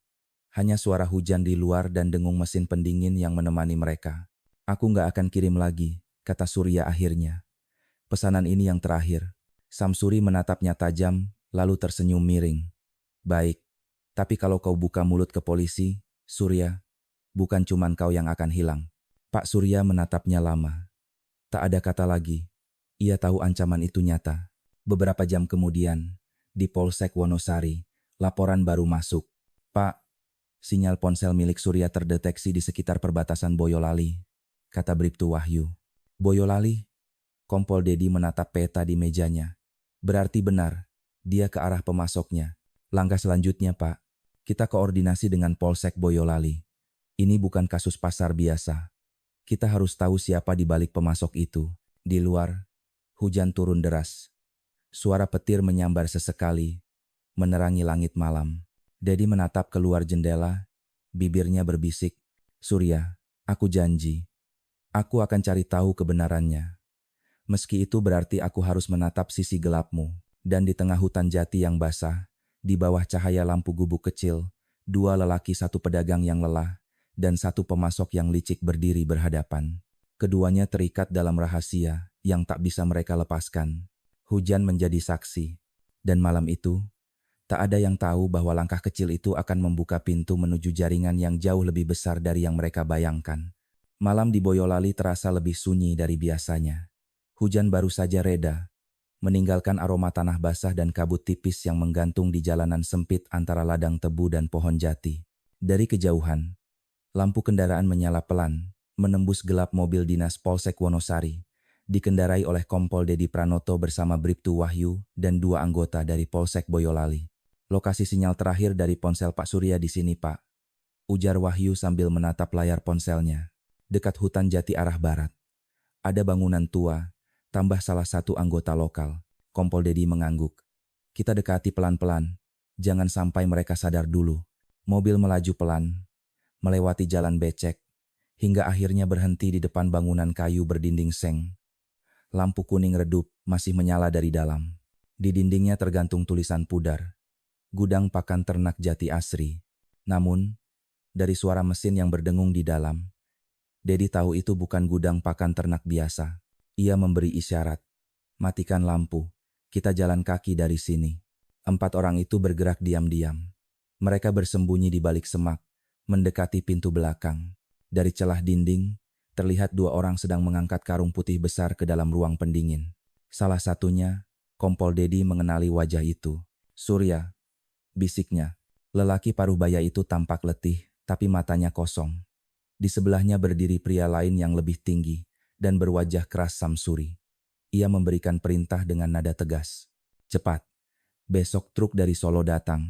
Hanya suara hujan di luar dan dengung mesin pendingin yang menemani mereka. Aku nggak akan kirim lagi, kata Surya akhirnya. Pesanan ini yang terakhir. Samsuri menatapnya tajam, lalu tersenyum miring. Baik, tapi kalau kau buka mulut ke polisi, Surya, bukan cuman kau yang akan hilang. Pak Surya menatapnya lama. Tak ada kata lagi. Ia tahu ancaman itu nyata. Beberapa jam kemudian, di Polsek Wonosari, laporan baru masuk. Pak, sinyal ponsel milik Surya terdeteksi di sekitar perbatasan Boyolali, kata Bribtu Wahyu. Boyolali? Kompol Dedi menatap peta di mejanya. Berarti benar, dia ke arah pemasoknya. Langkah selanjutnya, Pak, kita koordinasi dengan Polsek Boyolali. Ini bukan kasus pasar biasa. Kita harus tahu siapa di balik pemasok itu. Di luar, hujan turun deras. Suara petir menyambar sesekali, menerangi langit malam. Dedi menatap keluar jendela, bibirnya berbisik, Surya, aku janji. Aku akan cari tahu kebenarannya. Meski itu berarti aku harus menatap sisi gelapmu. Dan di tengah hutan jati yang basah, di bawah cahaya lampu gubuk kecil, dua lelaki, satu pedagang yang lelah, dan satu pemasok yang licik berdiri berhadapan. Keduanya terikat dalam rahasia yang tak bisa mereka lepaskan. Hujan menjadi saksi. Dan malam itu, tak ada yang tahu bahwa langkah kecil itu akan membuka pintu menuju jaringan yang jauh lebih besar dari yang mereka bayangkan. Malam di Boyolali terasa lebih sunyi dari biasanya. Hujan baru saja reda, meninggalkan aroma tanah basah dan kabut tipis yang menggantung di jalanan sempit antara ladang tebu dan pohon jati. Dari kejauhan, lampu kendaraan menyala pelan, menembus gelap mobil dinas Polsek Wonosari, dikendarai oleh Kompol Dedi Pranoto bersama Bribtu Wahyu dan dua anggota dari Polsek Boyolali. Lokasi sinyal terakhir dari ponsel Pak Surya di sini, Pak, ujar Wahyu sambil menatap layar ponselnya. Dekat hutan jati arah barat. Ada bangunan tua, tambah salah satu anggota lokal. Kompol Dedi mengangguk. Kita dekati pelan-pelan, jangan sampai mereka sadar dulu. Mobil melaju pelan, melewati jalan becek, hingga akhirnya berhenti di depan bangunan kayu berdinding seng. Lampu kuning redup masih menyala dari dalam. Di dindingnya tergantung tulisan pudar. Gudang pakan ternak Jati Asri. Namun, dari suara mesin yang berdengung di dalam, Dedi tahu itu bukan gudang pakan ternak biasa. Ia memberi isyarat. Matikan lampu, kita jalan kaki dari sini. 4 orang itu bergerak diam-diam. Mereka bersembunyi di balik semak, mendekati pintu belakang. Dari celah dinding, terlihat 2 orang sedang mengangkat karung putih besar ke dalam ruang pendingin. Salah satunya, Kompol Dedi mengenali wajah itu. Surya, bisiknya. Lelaki paruh baya itu tampak letih, tapi matanya kosong. Di sebelahnya berdiri pria lain yang lebih tinggi dan berwajah keras, Samsuri. Ia memberikan perintah dengan nada tegas. Cepat, besok truk dari Solo datang.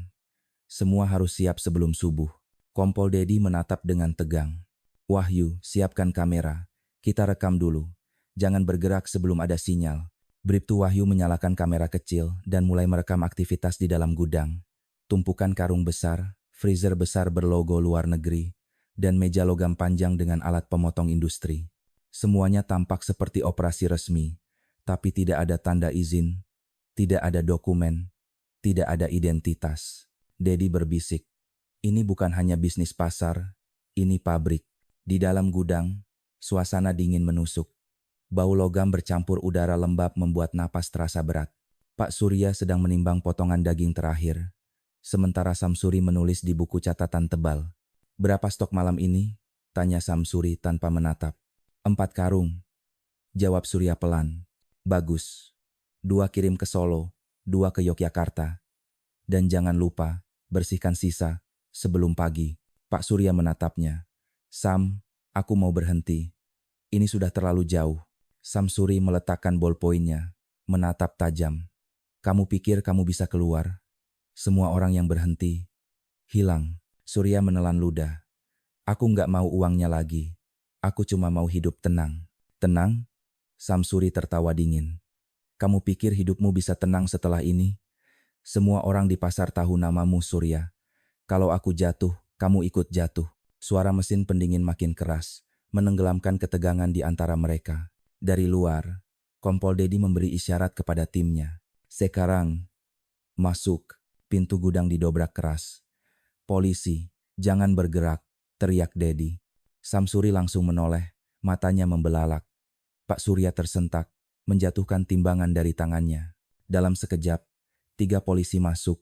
Semua harus siap sebelum subuh. Kompol Dedi menatap dengan tegang. Wahyu, siapkan kamera. Kita rekam dulu. Jangan bergerak sebelum ada sinyal. Bribtu Wahyu menyalakan kamera kecil dan mulai merekam aktivitas di dalam gudang. Tumpukan karung besar, freezer besar berlogo luar negeri, dan meja logam panjang dengan alat pemotong industri. Semuanya tampak seperti operasi resmi, tapi tidak ada tanda izin, tidak ada dokumen, tidak ada identitas. Dedi berbisik, Ini bukan hanya bisnis pasar, ini pabrik. Di dalam gudang, suasana dingin menusuk. Bau logam bercampur udara lembab membuat napas terasa berat. Pak Surya sedang menimbang potongan daging terakhir. Sementara Samsuri menulis di buku catatan tebal. "Berapa stok malam ini?" tanya Samsuri tanpa menatap. "4 karung," jawab Surya pelan. "Bagus. 2 kirim ke Solo, 2 ke Yogyakarta. Dan jangan lupa, bersihkan sisa sebelum pagi." Pak Surya menatapnya. "Sam, aku mau berhenti. Ini sudah terlalu jauh." Samsuri meletakkan bolpoinnya, menatap tajam. "Kamu pikir kamu bisa keluar? Semua orang yang berhenti hilang." Surya menelan ludah. "Aku nggak mau uangnya lagi. Aku cuma mau hidup tenang." "Tenang?" Samsuri tertawa dingin. "Kamu pikir hidupmu bisa tenang setelah ini? Semua orang di pasar tahu namamu, Surya. Kalau aku jatuh, kamu ikut jatuh." Suara mesin pendingin makin keras, menenggelamkan ketegangan di antara mereka. Dari luar, Kompol Dedi memberi isyarat kepada timnya. "Sekarang, masuk." Pintu gudang didobrak keras. "Polisi, jangan bergerak," teriak Dedi. Samsuri langsung menoleh, matanya membelalak. Pak Surya tersentak, menjatuhkan timbangan dari tangannya. Dalam sekejap, 3 polisi masuk,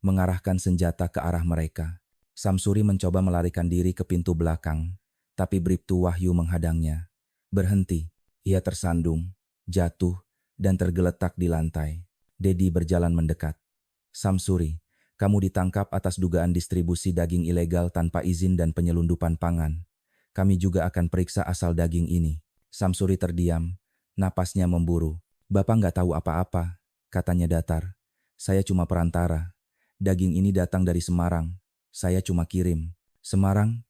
mengarahkan senjata ke arah mereka. Samsuri mencoba melarikan diri ke pintu belakang, tapi Bribtu Wahyu menghadangnya. "Berhenti." Ia tersandung, jatuh, dan tergeletak di lantai. Dedi berjalan mendekat. "Samsuri, kamu ditangkap atas dugaan distribusi daging ilegal tanpa izin dan penyelundupan pangan. Kami juga akan periksa asal daging ini." Samsuri terdiam, napasnya memburu. "Bapak nggak tahu apa-apa," katanya datar. "Saya cuma perantara. Daging ini datang dari Semarang. Saya cuma kirim." "Semarang?"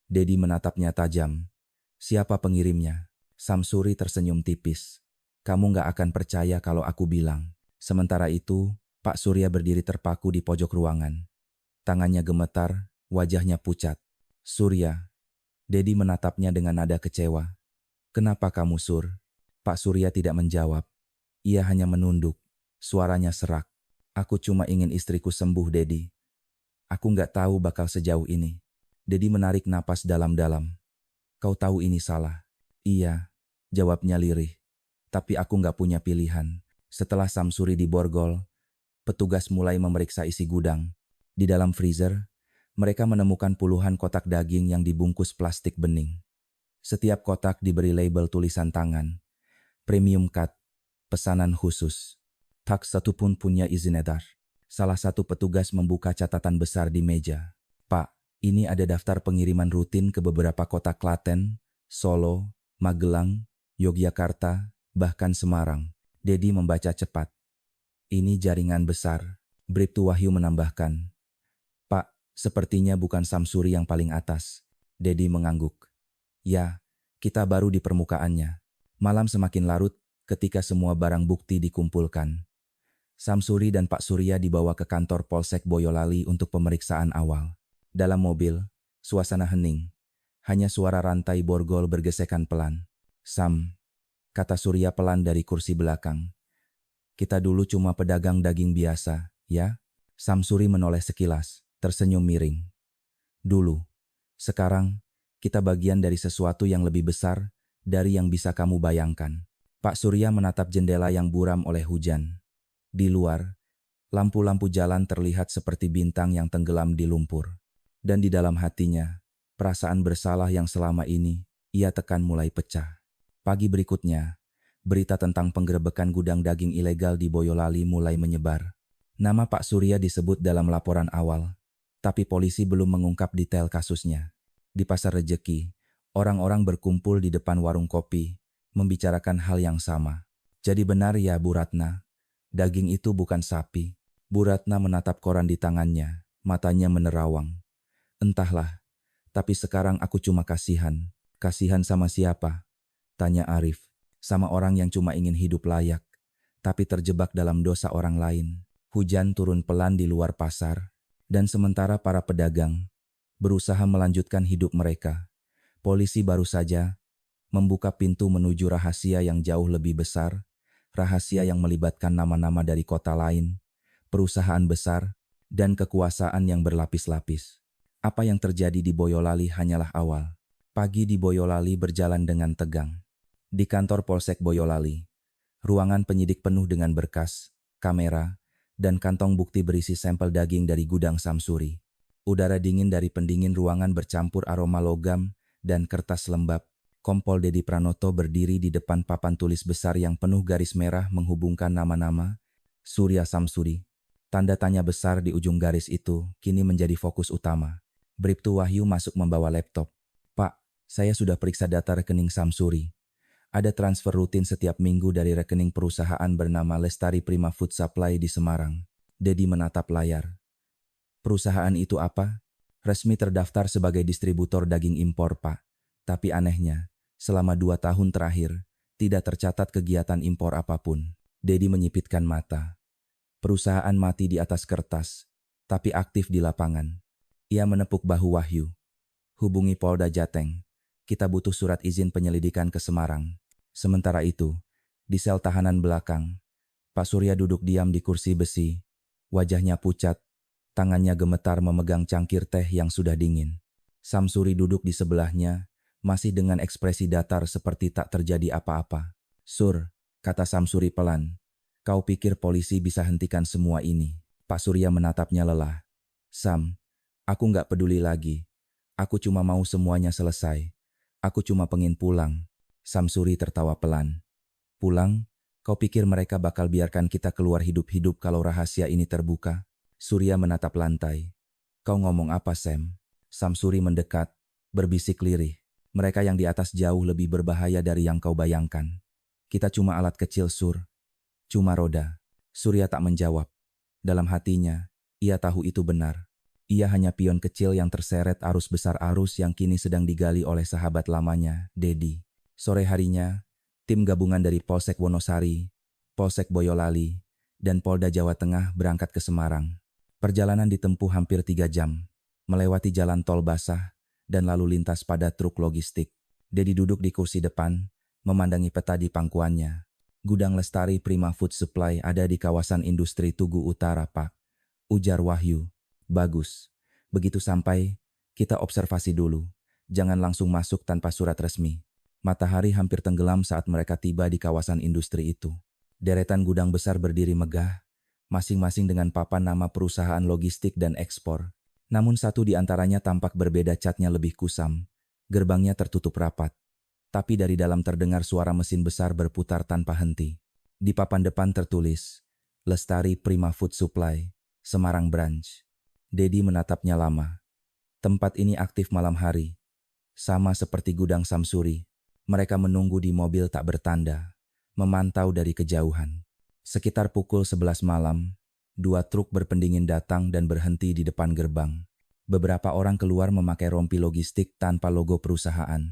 Dedi menatapnya tajam. "Siapa pengirimnya?" Samsuri tersenyum tipis. "Kamu nggak akan percaya kalau aku bilang." Sementara itu, Pak Surya berdiri terpaku di pojok ruangan. Tangannya gemetar, wajahnya pucat. "Surya." Dedi menatapnya dengan nada kecewa. "Kenapa kamu, Sur?" Pak Surya tidak menjawab. Ia hanya menunduk. Suaranya serak. "Aku cuma ingin istriku sembuh, Dedi. Aku nggak tahu bakal sejauh ini." Dedi menarik napas dalam-dalam. "Kau tahu ini salah." "Iya," jawabnya lirih. "Tapi aku nggak punya pilihan." Setelah Samsuri diborgol, petugas mulai memeriksa isi gudang. Di dalam freezer, mereka menemukan puluhan kotak daging yang dibungkus plastik bening. Setiap kotak diberi label tulisan tangan. "Premium cut, pesanan khusus. Tak satu pun punya izin edar." Salah satu petugas membuka catatan besar di meja. "Pak, ini ada daftar pengiriman rutin ke beberapa kota Klaten, Solo, Magelang, Yogyakarta, bahkan Semarang." Dedi membaca cepat. "Ini jaringan besar," Bribtu Wahyu menambahkan. "Pak, sepertinya bukan Samsuri yang paling atas." Dedi mengangguk. "Ya, kita baru di permukaannya." Malam semakin larut ketika semua barang bukti dikumpulkan. Samsuri dan Pak Surya dibawa ke kantor Polsek Boyolali untuk pemeriksaan awal. Dalam mobil, suasana hening. Hanya suara rantai borgol bergesekan pelan. "Sam," kata Surya pelan dari kursi belakang. "Kita dulu cuma pedagang daging biasa, ya?" Samsuri menoleh sekilas, tersenyum miring. "Dulu. Sekarang, kita bagian dari sesuatu yang lebih besar dari yang bisa kamu bayangkan." Pak Surya menatap jendela yang buram oleh hujan. Di luar, lampu-lampu jalan terlihat seperti bintang yang tenggelam di lumpur. Dan di dalam hatinya, perasaan bersalah yang selama ini ia tekan mulai pecah. Pagi berikutnya, berita tentang penggerebekan gudang daging ilegal di Boyolali mulai menyebar. Nama Pak Surya disebut dalam laporan awal, tapi polisi belum mengungkap detail kasusnya. Di Pasar Rejeki, orang-orang berkumpul di depan warung kopi, membicarakan hal yang sama. "Jadi benar ya, Bu Ratna, daging itu bukan sapi." Bu Ratna menatap koran di tangannya, matanya menerawang. "Entahlah, tapi sekarang aku cuma kasihan." "Kasihan sama siapa?" tanya Arif. "Sama orang yang cuma ingin hidup layak, tapi terjebak dalam dosa orang lain." Hujan turun pelan di luar pasar, dan sementara para pedagang berusaha melanjutkan hidup mereka, polisi baru saja membuka pintu menuju rahasia yang jauh lebih besar, rahasia yang melibatkan nama-nama dari kota lain, perusahaan besar, dan kekuasaan yang berlapis-lapis. Apa yang terjadi di Boyolali hanyalah awal. Pagi di Boyolali berjalan dengan tegang. Di kantor Polsek Boyolali, ruangan penyidik penuh dengan berkas, kamera, dan kantong bukti berisi sampel daging dari gudang Samsuri. Udara dingin dari pendingin ruangan bercampur aroma logam dan kertas lembab. Kompol Dedi Pranoto berdiri di depan papan tulis besar yang penuh garis merah menghubungkan nama-nama Surya Samsuri. Tanda tanya besar di ujung garis itu kini menjadi fokus utama. Bribtu Wahyu masuk membawa laptop. Pak, saya sudah periksa data rekening Samsuri. Ada transfer rutin setiap minggu dari rekening perusahaan bernama Lestari Prima Food Supply di Semarang. Dedi menatap layar. Perusahaan itu apa? Resmi terdaftar sebagai distributor daging impor, Pak. Tapi anehnya, selama 2 tahun terakhir, tidak tercatat kegiatan impor apapun. Dedi menyipitkan mata. Perusahaan mati di atas kertas, tapi aktif di lapangan. Ia menepuk bahu Wahyu. Hubungi Polda Jateng. Kita butuh surat izin penyelidikan ke Semarang. Sementara itu, di sel tahanan belakang, Pak Surya duduk diam di kursi besi. Wajahnya pucat, tangannya gemetar memegang cangkir teh yang sudah dingin. Samsuri duduk di sebelahnya, masih dengan ekspresi datar seperti tak terjadi apa-apa. Sur, kata Samsuri pelan, kau pikir polisi bisa hentikan semua ini? Pak Surya menatapnya lelah. Sam, aku nggak peduli lagi. Aku cuma mau semuanya selesai. Aku cuma pengen pulang. Samsuri tertawa pelan. Pulang? Kau pikir mereka bakal biarkan kita keluar hidup-hidup kalau rahasia ini terbuka? Surya menatap lantai. Kau ngomong apa, Sam? Samsuri mendekat, berbisik lirih. Mereka yang di atas jauh lebih berbahaya dari yang kau bayangkan. Kita cuma alat kecil, Sur. Cuma roda. Surya tak menjawab. Dalam hatinya, ia tahu itu benar. Ia hanya pion kecil yang terseret arus besar arus yang kini sedang digali oleh sahabat lamanya, Dedi. Sore harinya, tim gabungan dari Polsek Wonosari, Polsek Boyolali, dan Polda Jawa Tengah berangkat ke Semarang. Perjalanan ditempuh hampir 3 jam, melewati jalan tol basah, dan lalu lintas pada truk logistik. Dedi duduk di kursi depan, memandangi peta di pangkuannya. Gudang Lestari Prima Food Supply ada di kawasan industri Tugu Utara, Pak. Ujar Wahyu. Bagus. Begitu sampai, kita observasi dulu. Jangan langsung masuk tanpa surat resmi. Matahari hampir tenggelam saat mereka tiba di kawasan industri itu. Deretan gudang besar berdiri megah, masing-masing dengan papan nama perusahaan logistik dan ekspor. Namun satu di antaranya tampak berbeda, catnya lebih kusam. Gerbangnya tertutup rapat. Tapi dari dalam terdengar suara mesin besar berputar tanpa henti. Di papan depan tertulis, Lestari Prima Food Supply, Semarang Branch. Dedi menatapnya lama. Tempat ini aktif malam hari. Sama seperti gudang Samsuri. Mereka menunggu di mobil tak bertanda, memantau dari kejauhan. Sekitar pukul 11 malam, 2 truk berpendingin datang dan berhenti di depan gerbang. Beberapa orang keluar memakai rompi logistik tanpa logo perusahaan.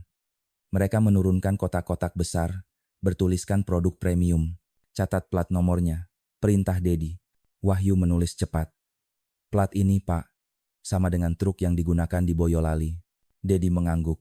Mereka menurunkan kotak-kotak besar, bertuliskan produk premium. Catat plat nomornya, perintah Dedi. Wahyu menulis cepat. Plat ini, Pak, sama dengan truk yang digunakan di Boyolali. Dedi mengangguk.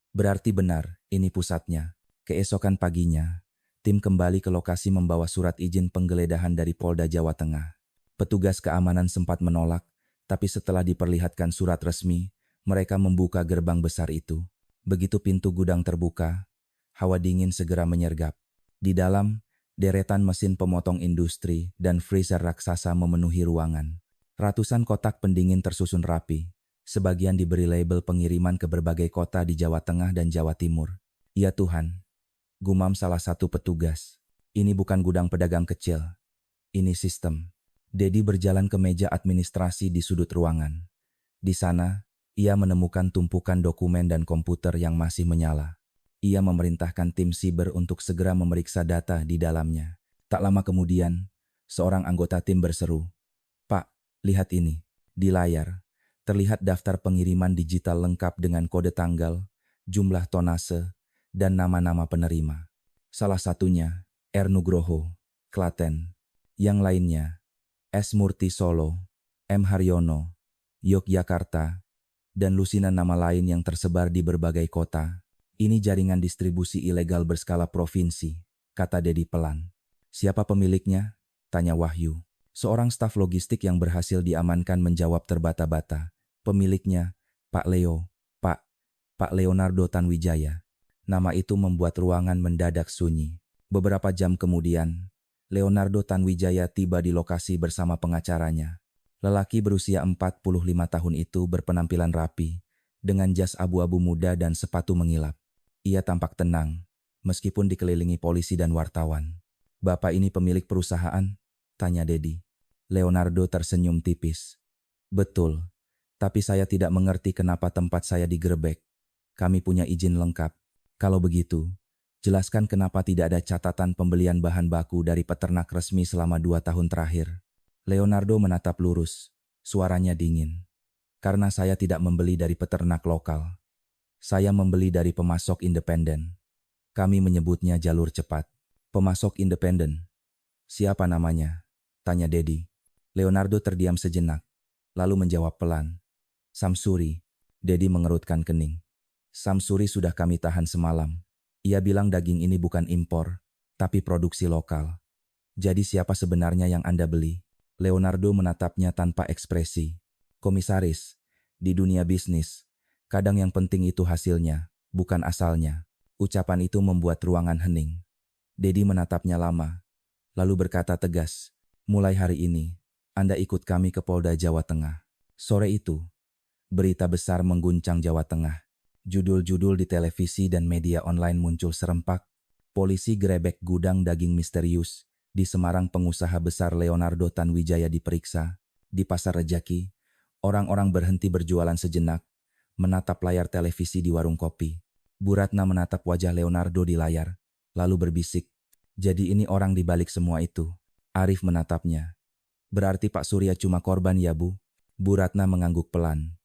Berarti benar, ini pusatnya. Keesokan paginya, tim kembali ke lokasi membawa surat izin penggeledahan dari Polda Jawa Tengah. Petugas keamanan sempat menolak, tapi setelah diperlihatkan surat resmi, mereka membuka gerbang besar itu. Begitu pintu gudang terbuka, hawa dingin segera menyergap. Di dalam, deretan mesin pemotong industri dan freezer raksasa memenuhi ruangan. Ratusan kotak pendingin tersusun rapi. Sebagian diberi label pengiriman ke berbagai kota di Jawa Tengah dan Jawa Timur. Ya Tuhan, gumam salah satu petugas. Ini bukan gudang pedagang kecil. Ini sistem. Dedi berjalan ke meja administrasi di sudut ruangan. Di sana, ia menemukan tumpukan dokumen dan komputer yang masih menyala. Ia memerintahkan tim siber untuk segera memeriksa data di dalamnya. Tak lama kemudian, seorang anggota tim berseru, "Pak, lihat ini." Di layar, terlihat daftar pengiriman digital lengkap dengan kode tanggal, jumlah tonase, dan nama-nama penerima. Salah satunya, R. Nugroho, Klaten. Yang lainnya, S. Murti Solo, M. Haryono, Yogyakarta, dan lusinan nama lain yang tersebar di berbagai kota. Ini jaringan distribusi ilegal berskala provinsi, kata Dedi pelan. Siapa pemiliknya? Tanya Wahyu. Seorang staf logistik yang berhasil diamankan menjawab terbata-bata. Pemiliknya, Pak Leo, Pak Leonardo Tanwijaya. Nama itu membuat ruangan mendadak sunyi. Beberapa jam kemudian, Leonardo Tanwijaya tiba di lokasi bersama pengacaranya. Lelaki berusia 45 tahun itu berpenampilan rapi, dengan jas abu-abu muda dan sepatu mengilap. Ia tampak tenang, meskipun dikelilingi polisi dan wartawan. "Bapak ini pemilik perusahaan?" tanya Dedi. Leonardo tersenyum tipis. "Betul, tapi saya tidak mengerti kenapa tempat saya digerebek. Kami punya izin lengkap. Kalau begitu, jelaskan kenapa tidak ada catatan pembelian bahan baku dari peternak resmi selama 2 tahun terakhir." Leonardo menatap lurus, suaranya dingin. "Karena saya tidak membeli dari peternak lokal. Saya membeli dari pemasok independen. Kami menyebutnya jalur cepat." "Pemasok independen? Siapa namanya?" tanya Dedi. Leonardo terdiam sejenak, lalu menjawab pelan. "Samsuri." Dedi mengerutkan kening. "Samsuri sudah kami tahan semalam. Ia bilang daging ini bukan impor, tapi produksi lokal. Jadi siapa sebenarnya yang Anda beli?" Leonardo menatapnya tanpa ekspresi. "Komisaris, di dunia bisnis, kadang yang penting itu hasilnya, bukan asalnya." Ucapan itu membuat ruangan hening. Dedi menatapnya lama, lalu berkata tegas, "Mulai hari ini, Anda ikut kami ke Polda Jawa Tengah." Sore itu, berita besar mengguncang Jawa Tengah. Judul-judul di televisi dan media online muncul serempak. Polisi gerebek gudang daging misterius. Di Semarang pengusaha besar Leonardo Tanwijaya diperiksa. Di Pasar Rejeki, orang-orang berhenti berjualan sejenak, menatap layar televisi di warung kopi. Bu Ratna menatap wajah Leonardo di layar, lalu berbisik, "Jadi ini orang di balik semua itu." Arif menatapnya. "Berarti Pak Surya cuma korban ya, Bu?" Bu Ratna mengangguk pelan.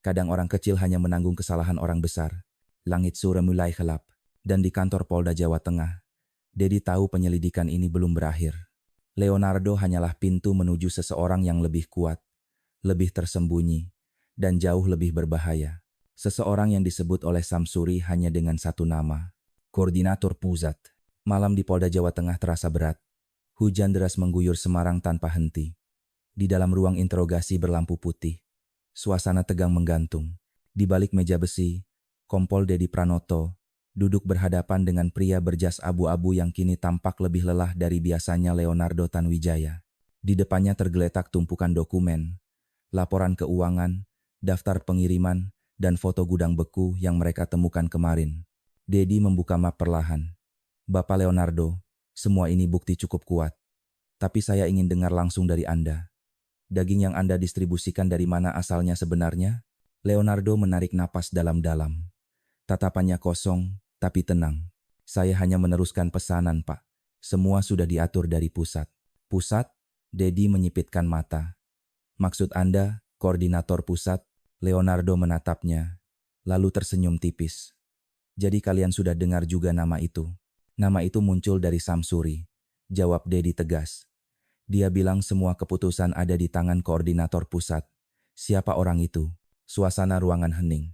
"Kadang orang kecil hanya menanggung kesalahan orang besar." Langit sudah mulai gelap, dan di kantor Polda Jawa Tengah, Dedi tahu penyelidikan ini belum berakhir. Leonardo hanyalah pintu menuju seseorang yang lebih kuat, lebih tersembunyi, dan jauh lebih berbahaya. Seseorang yang disebut oleh Samsuri hanya dengan satu nama, Koordinator Pusat. Malam di Polda Jawa Tengah terasa berat. Hujan deras mengguyur Semarang tanpa henti. Di dalam ruang interogasi berlampu putih, suasana tegang menggantung. Di balik meja besi, Kompol Dedi Pranoto duduk berhadapan dengan pria berjas abu-abu yang kini tampak lebih lelah dari biasanya, Leonardo Tanwijaya. Di depannya tergeletak tumpukan dokumen, laporan keuangan, daftar pengiriman, dan foto gudang beku yang mereka temukan kemarin. Dedi membuka map perlahan. "Bapak Leonardo, semua ini bukti cukup kuat. Tapi saya ingin dengar langsung dari Anda. Daging yang Anda distribusikan dari mana asalnya sebenarnya?" Leonardo menarik napas dalam-dalam. Tatapannya kosong, tapi tenang. "Saya hanya meneruskan pesanan, Pak. Semua sudah diatur dari pusat." "Pusat?" Dedi menyipitkan mata. "Maksud Anda, koordinator pusat?" Leonardo menatapnya, lalu tersenyum tipis. "Jadi kalian sudah dengar juga nama itu?" "Nama itu muncul dari Samsuri," jawab Dedi tegas. "Dia bilang semua keputusan ada di tangan koordinator pusat." "Siapa orang itu?" Suasana ruangan hening.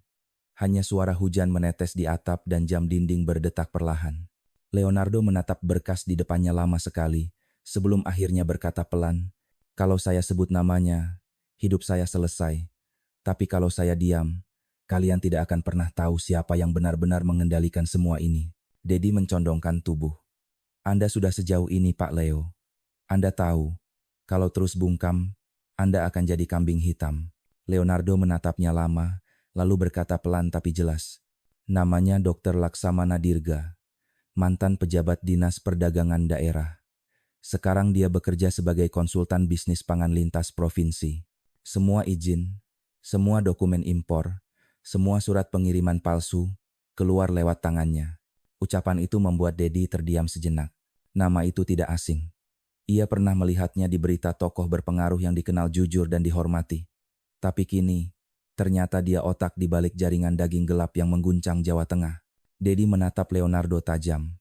Hanya suara hujan menetes di atap dan jam dinding berdetak perlahan. Leonardo menatap berkas di depannya lama sekali, sebelum akhirnya berkata pelan, "Kalau saya sebut namanya, hidup saya selesai. Tapi kalau saya diam, kalian tidak akan pernah tahu siapa yang benar-benar mengendalikan semua ini." Dedi mencondongkan tubuh. "Anda sudah sejauh ini, Pak Leo. Anda tahu, kalau terus bungkam, Anda akan jadi kambing hitam." Leonardo menatapnya lama, lalu berkata pelan tapi jelas, "Namanya Dr. Laksamana Dirga, mantan pejabat Dinas Perdagangan Daerah. Sekarang dia bekerja sebagai konsultan bisnis pangan lintas provinsi. Semua izin, semua dokumen impor, semua surat pengiriman palsu, keluar lewat tangannya." Ucapan itu membuat Dedi terdiam sejenak. Nama itu tidak asing. Ia pernah melihatnya di berita tokoh berpengaruh yang dikenal jujur dan dihormati. Tapi kini, ternyata dia otak di balik jaringan daging gelap yang mengguncang Jawa Tengah. Dedi menatap Leonardo tajam.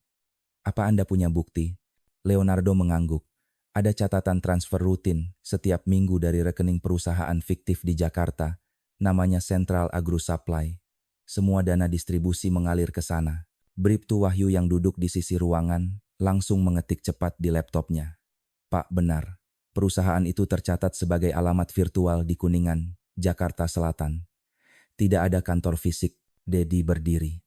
"Apa Anda punya bukti?" Leonardo mengangguk. "Ada catatan transfer rutin setiap minggu dari rekening perusahaan fiktif di Jakarta, namanya Central Agro Supply. Semua dana distribusi mengalir ke sana." Bribtu Wahyu yang duduk di sisi ruangan langsung mengetik cepat di laptopnya. "Pak, benar. Perusahaan itu tercatat sebagai alamat virtual di Kuningan, Jakarta Selatan. Tidak ada kantor fisik, Dedi berdiri.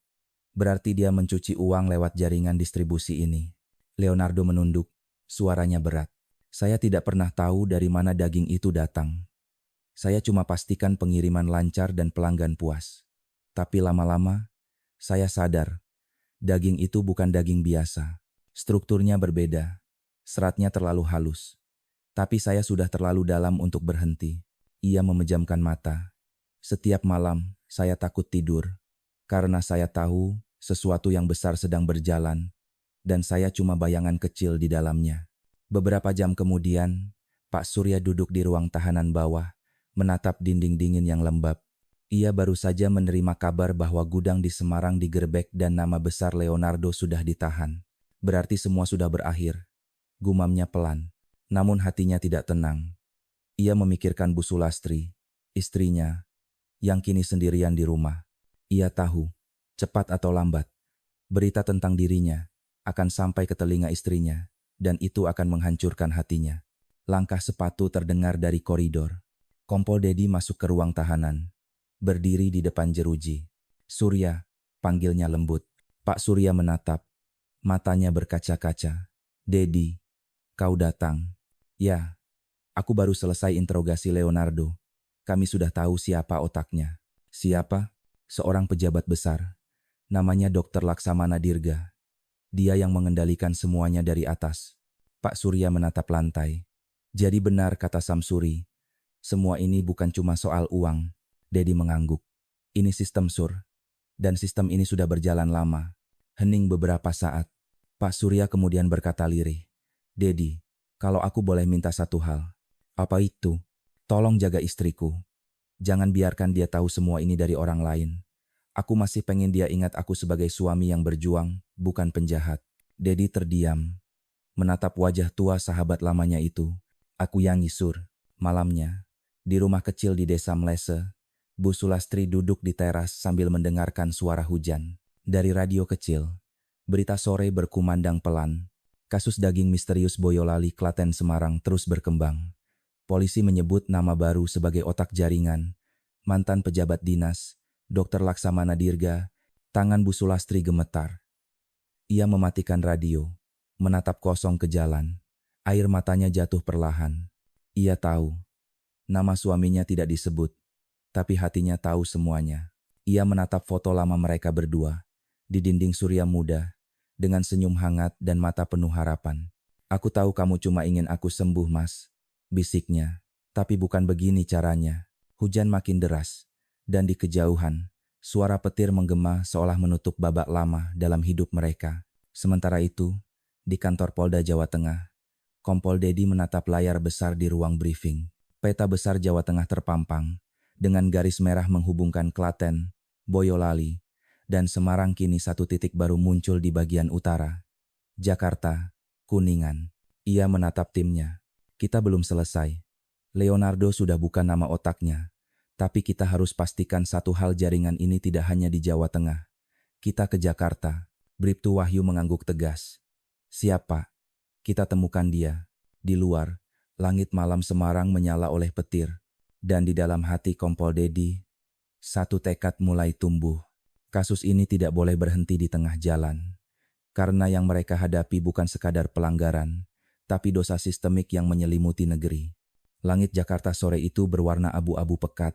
Berarti dia mencuci uang lewat jaringan distribusi ini. Leonardo menunduk, suaranya berat. Saya tidak pernah tahu dari mana daging itu datang. Saya cuma pastikan pengiriman lancar dan pelanggan puas. Tapi lama-lama, saya sadar, daging itu bukan daging biasa. Strukturnya berbeda, seratnya terlalu halus. Tapi saya sudah terlalu dalam untuk berhenti. Ia memejamkan mata. Setiap malam, saya takut tidur. Karena saya tahu sesuatu yang besar sedang berjalan, dan saya cuma bayangan kecil di dalamnya. Beberapa jam kemudian, Pak Surya duduk di ruang tahanan bawah, menatap dinding dingin yang lembab. Ia baru saja menerima kabar bahwa gudang di Semarang digerebek dan nama besar Leonardo sudah ditahan. Berarti semua sudah berakhir. Gumamnya pelan, namun hatinya tidak tenang. Ia memikirkan Bu Sulastri, istrinya, yang kini sendirian di rumah. Ia tahu, cepat atau lambat, berita tentang dirinya akan sampai ke telinga istrinya, dan itu akan menghancurkan hatinya. Langkah sepatu terdengar dari koridor. Kompol Dedi masuk ke ruang tahanan, berdiri di depan jeruji. Surya, panggilnya lembut. Pak Surya menatap, matanya berkaca-kaca. Dedi, kau datang. Ya, aku baru selesai interogasi Leonardo. Kami sudah tahu siapa otaknya. Siapa? Seorang pejabat besar. Namanya Dr. Laksamana Dirga. Dia yang mengendalikan semuanya dari atas. Pak Surya menatap lantai. Jadi benar kata Samsuri. Semua ini bukan cuma soal uang. Dedi mengangguk. Ini sistem Sur. Dan sistem ini sudah berjalan lama. Hening beberapa saat. Pak Surya kemudian berkata lirih. Dedi, kalau aku boleh minta satu hal. Apa itu? Tolong jaga istriku. Jangan biarkan dia tahu semua ini dari orang lain. Aku masih pengen dia ingat aku sebagai suami yang berjuang, bukan penjahat. Dedi terdiam, menatap wajah tua sahabat lamanya itu. Aku yang ngisur. Malamnya, di rumah kecil di desa Mlese, Bu Sulastri duduk di teras sambil mendengarkan suara hujan. Dari radio kecil, berita sore berkumandang pelan. Kasus daging misterius Boyolali, Klaten, Semarang terus berkembang. Polisi menyebut nama baru sebagai otak jaringan, mantan pejabat dinas, Dr. Laksamana Dirga. Tangan Bu Sulastri gemetar. Ia mematikan radio, menatap kosong ke jalan. Air matanya jatuh perlahan. Ia tahu, nama suaminya tidak disebut, tapi hatinya tahu semuanya. Ia menatap foto lama mereka berdua, di dinding surya muda, dengan senyum hangat dan mata penuh harapan. Aku tahu kamu cuma ingin aku sembuh, Mas, bisiknya. Tapi bukan begini caranya. Hujan makin deras. Dan di kejauhan, suara petir menggema seolah menutup babak lama dalam hidup mereka. Sementara itu, di kantor Polda Jawa Tengah, Kompol Dedi menatap layar besar di ruang briefing. Peta besar Jawa Tengah terpampang, dengan garis merah menghubungkan Klaten, Boyolali, dan Semarang. Kini satu titik baru muncul di bagian utara. Jakarta, Kuningan. Ia menatap timnya. Kita belum selesai. Leonardo sudah bukan nama otaknya. Tapi kita harus pastikan satu hal, jaringan ini tidak hanya di Jawa Tengah. Kita ke Jakarta. Bribtu Wahyu mengangguk tegas. Siapa? Kita temukan dia. Di luar, langit malam Semarang menyala oleh petir. Dan di dalam hati Kompol Dedi, satu tekad mulai tumbuh. Kasus ini tidak boleh berhenti di tengah jalan. Karena yang mereka hadapi bukan sekadar pelanggaran, tapi dosa sistemik yang menyelimuti negeri. Langit Jakarta sore itu berwarna abu-abu pekat.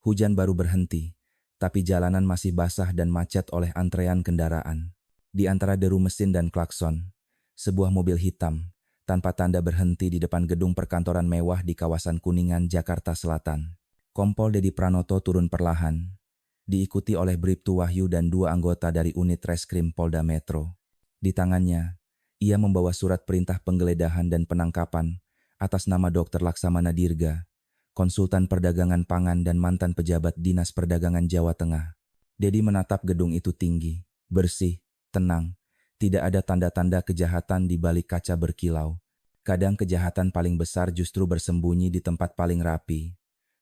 Hujan baru berhenti, tapi jalanan masih basah dan macet oleh antrean kendaraan. Di antara deru mesin dan klakson, sebuah mobil hitam, tanpa tanda berhenti di depan gedung perkantoran mewah di kawasan Kuningan, Jakarta Selatan. Kompol Dedi Pranoto turun perlahan, diikuti oleh Bribtu Wahyu dan dua anggota dari unit reskrim Polda Metro. Di tangannya, ia membawa surat perintah penggeledahan dan penangkapan atas nama Dr. Laksamana Dirga, konsultan perdagangan pangan dan mantan pejabat Dinas Perdagangan Jawa Tengah. Dedi menatap gedung itu tinggi, bersih, tenang. Tidak ada tanda-tanda kejahatan di balik kaca berkilau. Kadang kejahatan paling besar justru bersembunyi di tempat paling rapi.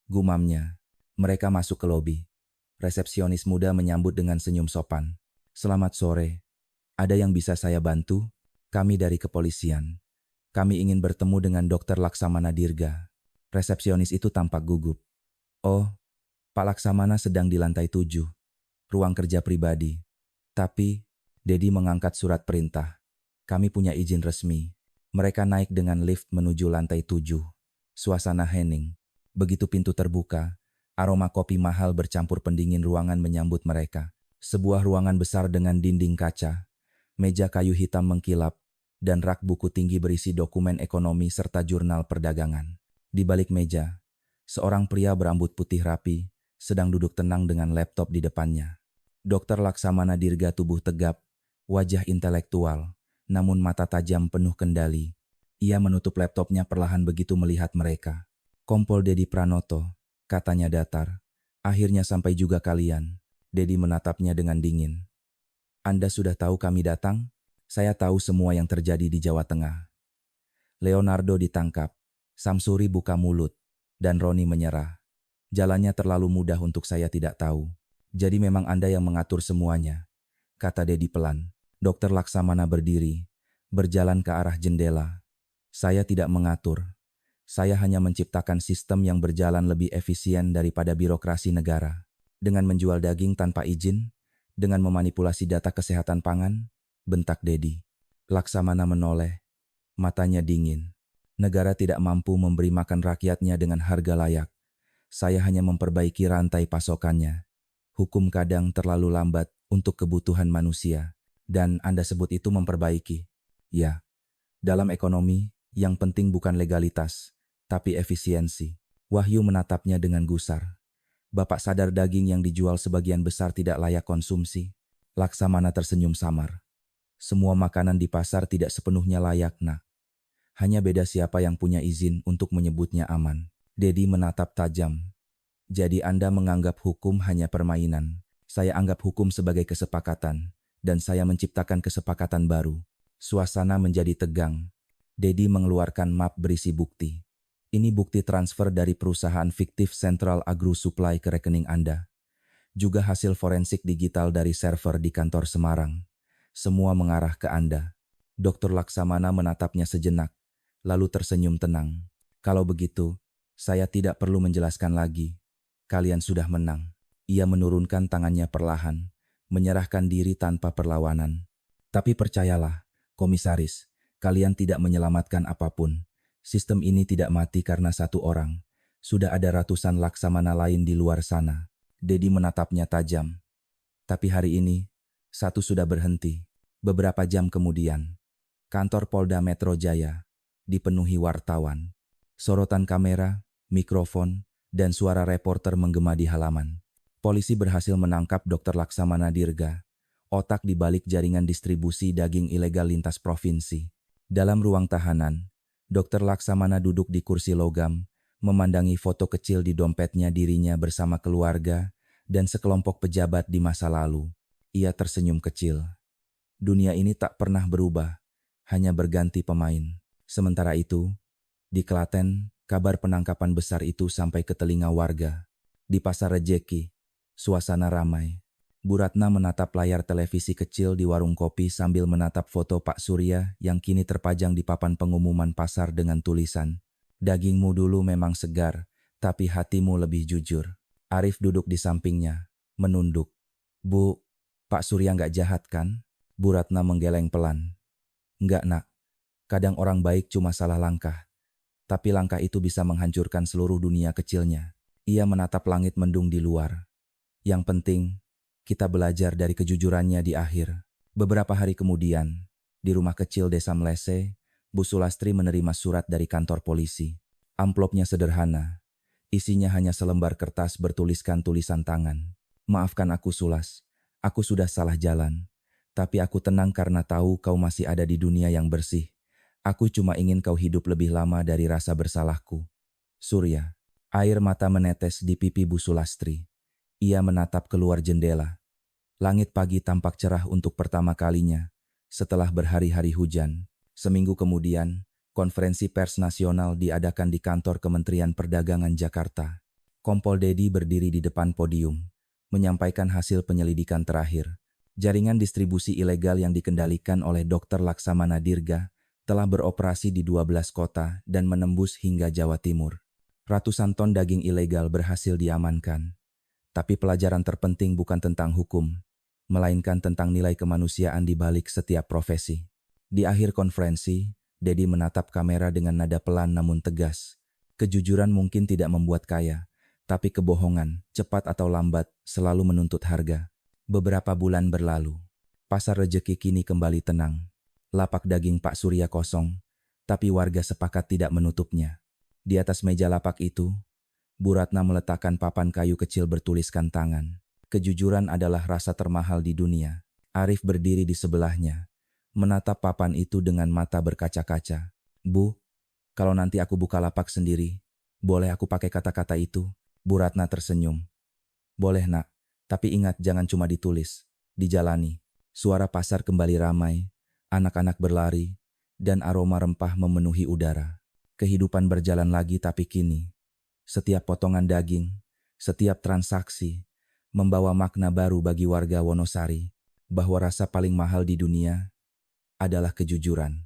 Gumamnya. Mereka masuk ke lobi. Resepsionis muda menyambut dengan senyum sopan. Selamat sore. Ada yang bisa saya bantu? Kami dari kepolisian. Kami ingin bertemu dengan Dr. Laksamana Dirga. Resepsionis itu tampak gugup. Oh, Pak Laksamana sedang di lantai 7, ruang kerja pribadi. Tapi, Dedi mengangkat surat perintah. Kami punya izin resmi. Mereka naik dengan lift menuju lantai 7. Suasana hening. Begitu pintu terbuka, aroma kopi mahal bercampur pendingin ruangan menyambut mereka. Sebuah ruangan besar dengan dinding kaca, meja kayu hitam mengkilap, dan rak buku tinggi berisi dokumen ekonomi serta jurnal perdagangan. Di balik meja, seorang pria berambut putih rapi sedang duduk tenang dengan laptop di depannya. Dr. Laksamana Dirga tubuh tegap, wajah intelektual, namun mata tajam penuh kendali. Ia menutup laptopnya perlahan begitu melihat mereka. Kompol Dedi Pranoto, katanya datar. Akhirnya sampai juga kalian. Dedi menatapnya dengan dingin. Anda sudah tahu kami datang? Saya tahu semua yang terjadi di Jawa Tengah. Leonardo ditangkap, Samsuri buka mulut, dan Roni menyerah. Jalannya terlalu mudah untuk saya tidak tahu. Jadi memang Anda yang mengatur semuanya, kata Dedi pelan. Dokter Laksamana berdiri, berjalan ke arah jendela. Saya tidak mengatur. Saya hanya menciptakan sistem yang berjalan lebih efisien daripada birokrasi negara. Dengan menjual daging tanpa izin, dengan memanipulasi data kesehatan pangan, bentak Dedi. Laksamana menoleh, matanya dingin. Negara tidak mampu memberi makan rakyatnya dengan harga layak. Saya hanya memperbaiki rantai pasokannya. Hukum kadang terlalu lambat untuk kebutuhan manusia, dan Anda sebut itu memperbaiki. Ya, dalam ekonomi, yang penting bukan legalitas, tapi efisiensi. Wahyu menatapnya dengan gusar. Bapak sadar daging yang dijual sebagian besar tidak layak konsumsi? Laksamana tersenyum samar. Semua makanan di pasar tidak sepenuhnya layak, nak. Hanya beda siapa yang punya izin untuk menyebutnya aman. Dedi menatap tajam. Jadi Anda menganggap hukum hanya permainan. Saya anggap hukum sebagai kesepakatan, dan saya menciptakan kesepakatan baru. Suasana menjadi tegang. Dedi mengeluarkan map berisi bukti. Ini bukti transfer dari perusahaan fiktif Central Agro Supply ke rekening Anda. Juga hasil forensik digital dari server di kantor Semarang. Semua mengarah ke Anda. Dr. Laksamana menatapnya sejenak, lalu tersenyum tenang. Kalau begitu, saya tidak perlu menjelaskan lagi. Kalian sudah menang. Ia menurunkan tangannya perlahan, menyerahkan diri tanpa perlawanan. Tapi percayalah, komisaris, kalian tidak menyelamatkan apapun. Sistem ini tidak mati karena satu orang. Sudah ada ratusan Laksamana lain di luar sana. Dedi menatapnya tajam. Tapi hari ini, satu sudah berhenti. Beberapa jam kemudian, kantor Polda Metro Jaya dipenuhi wartawan. Sorotan kamera, mikrofon, dan suara reporter menggema di halaman. Polisi berhasil menangkap Dr. Laksamana Dirga, otak di balik jaringan distribusi daging ilegal lintas provinsi. Dalam ruang tahanan, Dr. Laksamana duduk di kursi logam, memandangi foto kecil di dompetnya dirinya bersama keluarga dan sekelompok pejabat di masa lalu. Ia tersenyum kecil. Dunia ini tak pernah berubah, hanya berganti pemain. Sementara itu, di Klaten, kabar penangkapan besar itu sampai ke telinga warga. Di Pasar Rejeki, suasana ramai. Bu Ratna menatap layar televisi kecil di warung kopi sambil menatap foto Pak Surya yang kini terpajang di papan pengumuman pasar dengan tulisan, "Dagingmu dulu memang segar, tapi hatimu lebih jujur." Arif duduk di sampingnya, menunduk. "Bu, Pak Surya nggak jahat kan?" Bu Ratna menggeleng pelan. "Nggak, nak. Kadang orang baik cuma salah langkah. Tapi langkah itu bisa menghancurkan seluruh dunia kecilnya." Ia menatap langit mendung di luar. "Yang penting, kita belajar dari kejujurannya di akhir." Beberapa hari kemudian, di rumah kecil desa Mlese, Bu Sulastri menerima surat dari kantor polisi. Amplopnya sederhana. Isinya hanya selembar kertas bertuliskan tulisan tangan. "Maafkan aku, Sulas. Aku sudah salah jalan. Tapi aku tenang karena tahu kau masih ada di dunia yang bersih. Aku cuma ingin kau hidup lebih lama dari rasa bersalahku. Surya." Air mata menetes di pipi Bu Sulastri. Ia menatap keluar jendela. Langit pagi tampak cerah untuk pertama kalinya, setelah berhari-hari hujan. Seminggu kemudian, konferensi pers nasional diadakan di kantor Kementerian Perdagangan Jakarta. Kompol Dedi berdiri di depan podium, menyampaikan hasil penyelidikan terakhir. Jaringan distribusi ilegal yang dikendalikan oleh Dr. Laksamana Dirga telah beroperasi di 12 kota dan menembus hingga Jawa Timur. Ratusan ton daging ilegal berhasil diamankan. Tapi pelajaran terpenting bukan tentang hukum, melainkan tentang nilai kemanusiaan di balik setiap profesi. Di akhir konferensi, Dedi menatap kamera dengan nada pelan namun tegas. Kejujuran mungkin tidak membuat kaya, tapi kebohongan, cepat atau lambat, selalu menuntut harga. Beberapa bulan berlalu. Pasar rejeki kini kembali tenang. Lapak daging Pak Surya kosong, tapi warga sepakat tidak menutupnya. Di atas meja lapak itu, Bu Ratna meletakkan papan kayu kecil bertuliskan tangan. Kejujuran adalah rasa termahal di dunia. Arif berdiri di sebelahnya, menatap papan itu dengan mata berkaca-kaca. Bu, kalau nanti aku buka lapak sendiri, boleh aku pakai kata-kata itu? Bu Ratna tersenyum. Boleh nak, tapi ingat jangan cuma ditulis, dijalani. Suara pasar kembali ramai, anak-anak berlari, dan aroma rempah memenuhi udara. Kehidupan berjalan lagi tapi kini, setiap potongan daging, setiap transaksi, membawa makna baru bagi warga Wonosari, bahwa rasa paling mahal di dunia adalah kejujuran.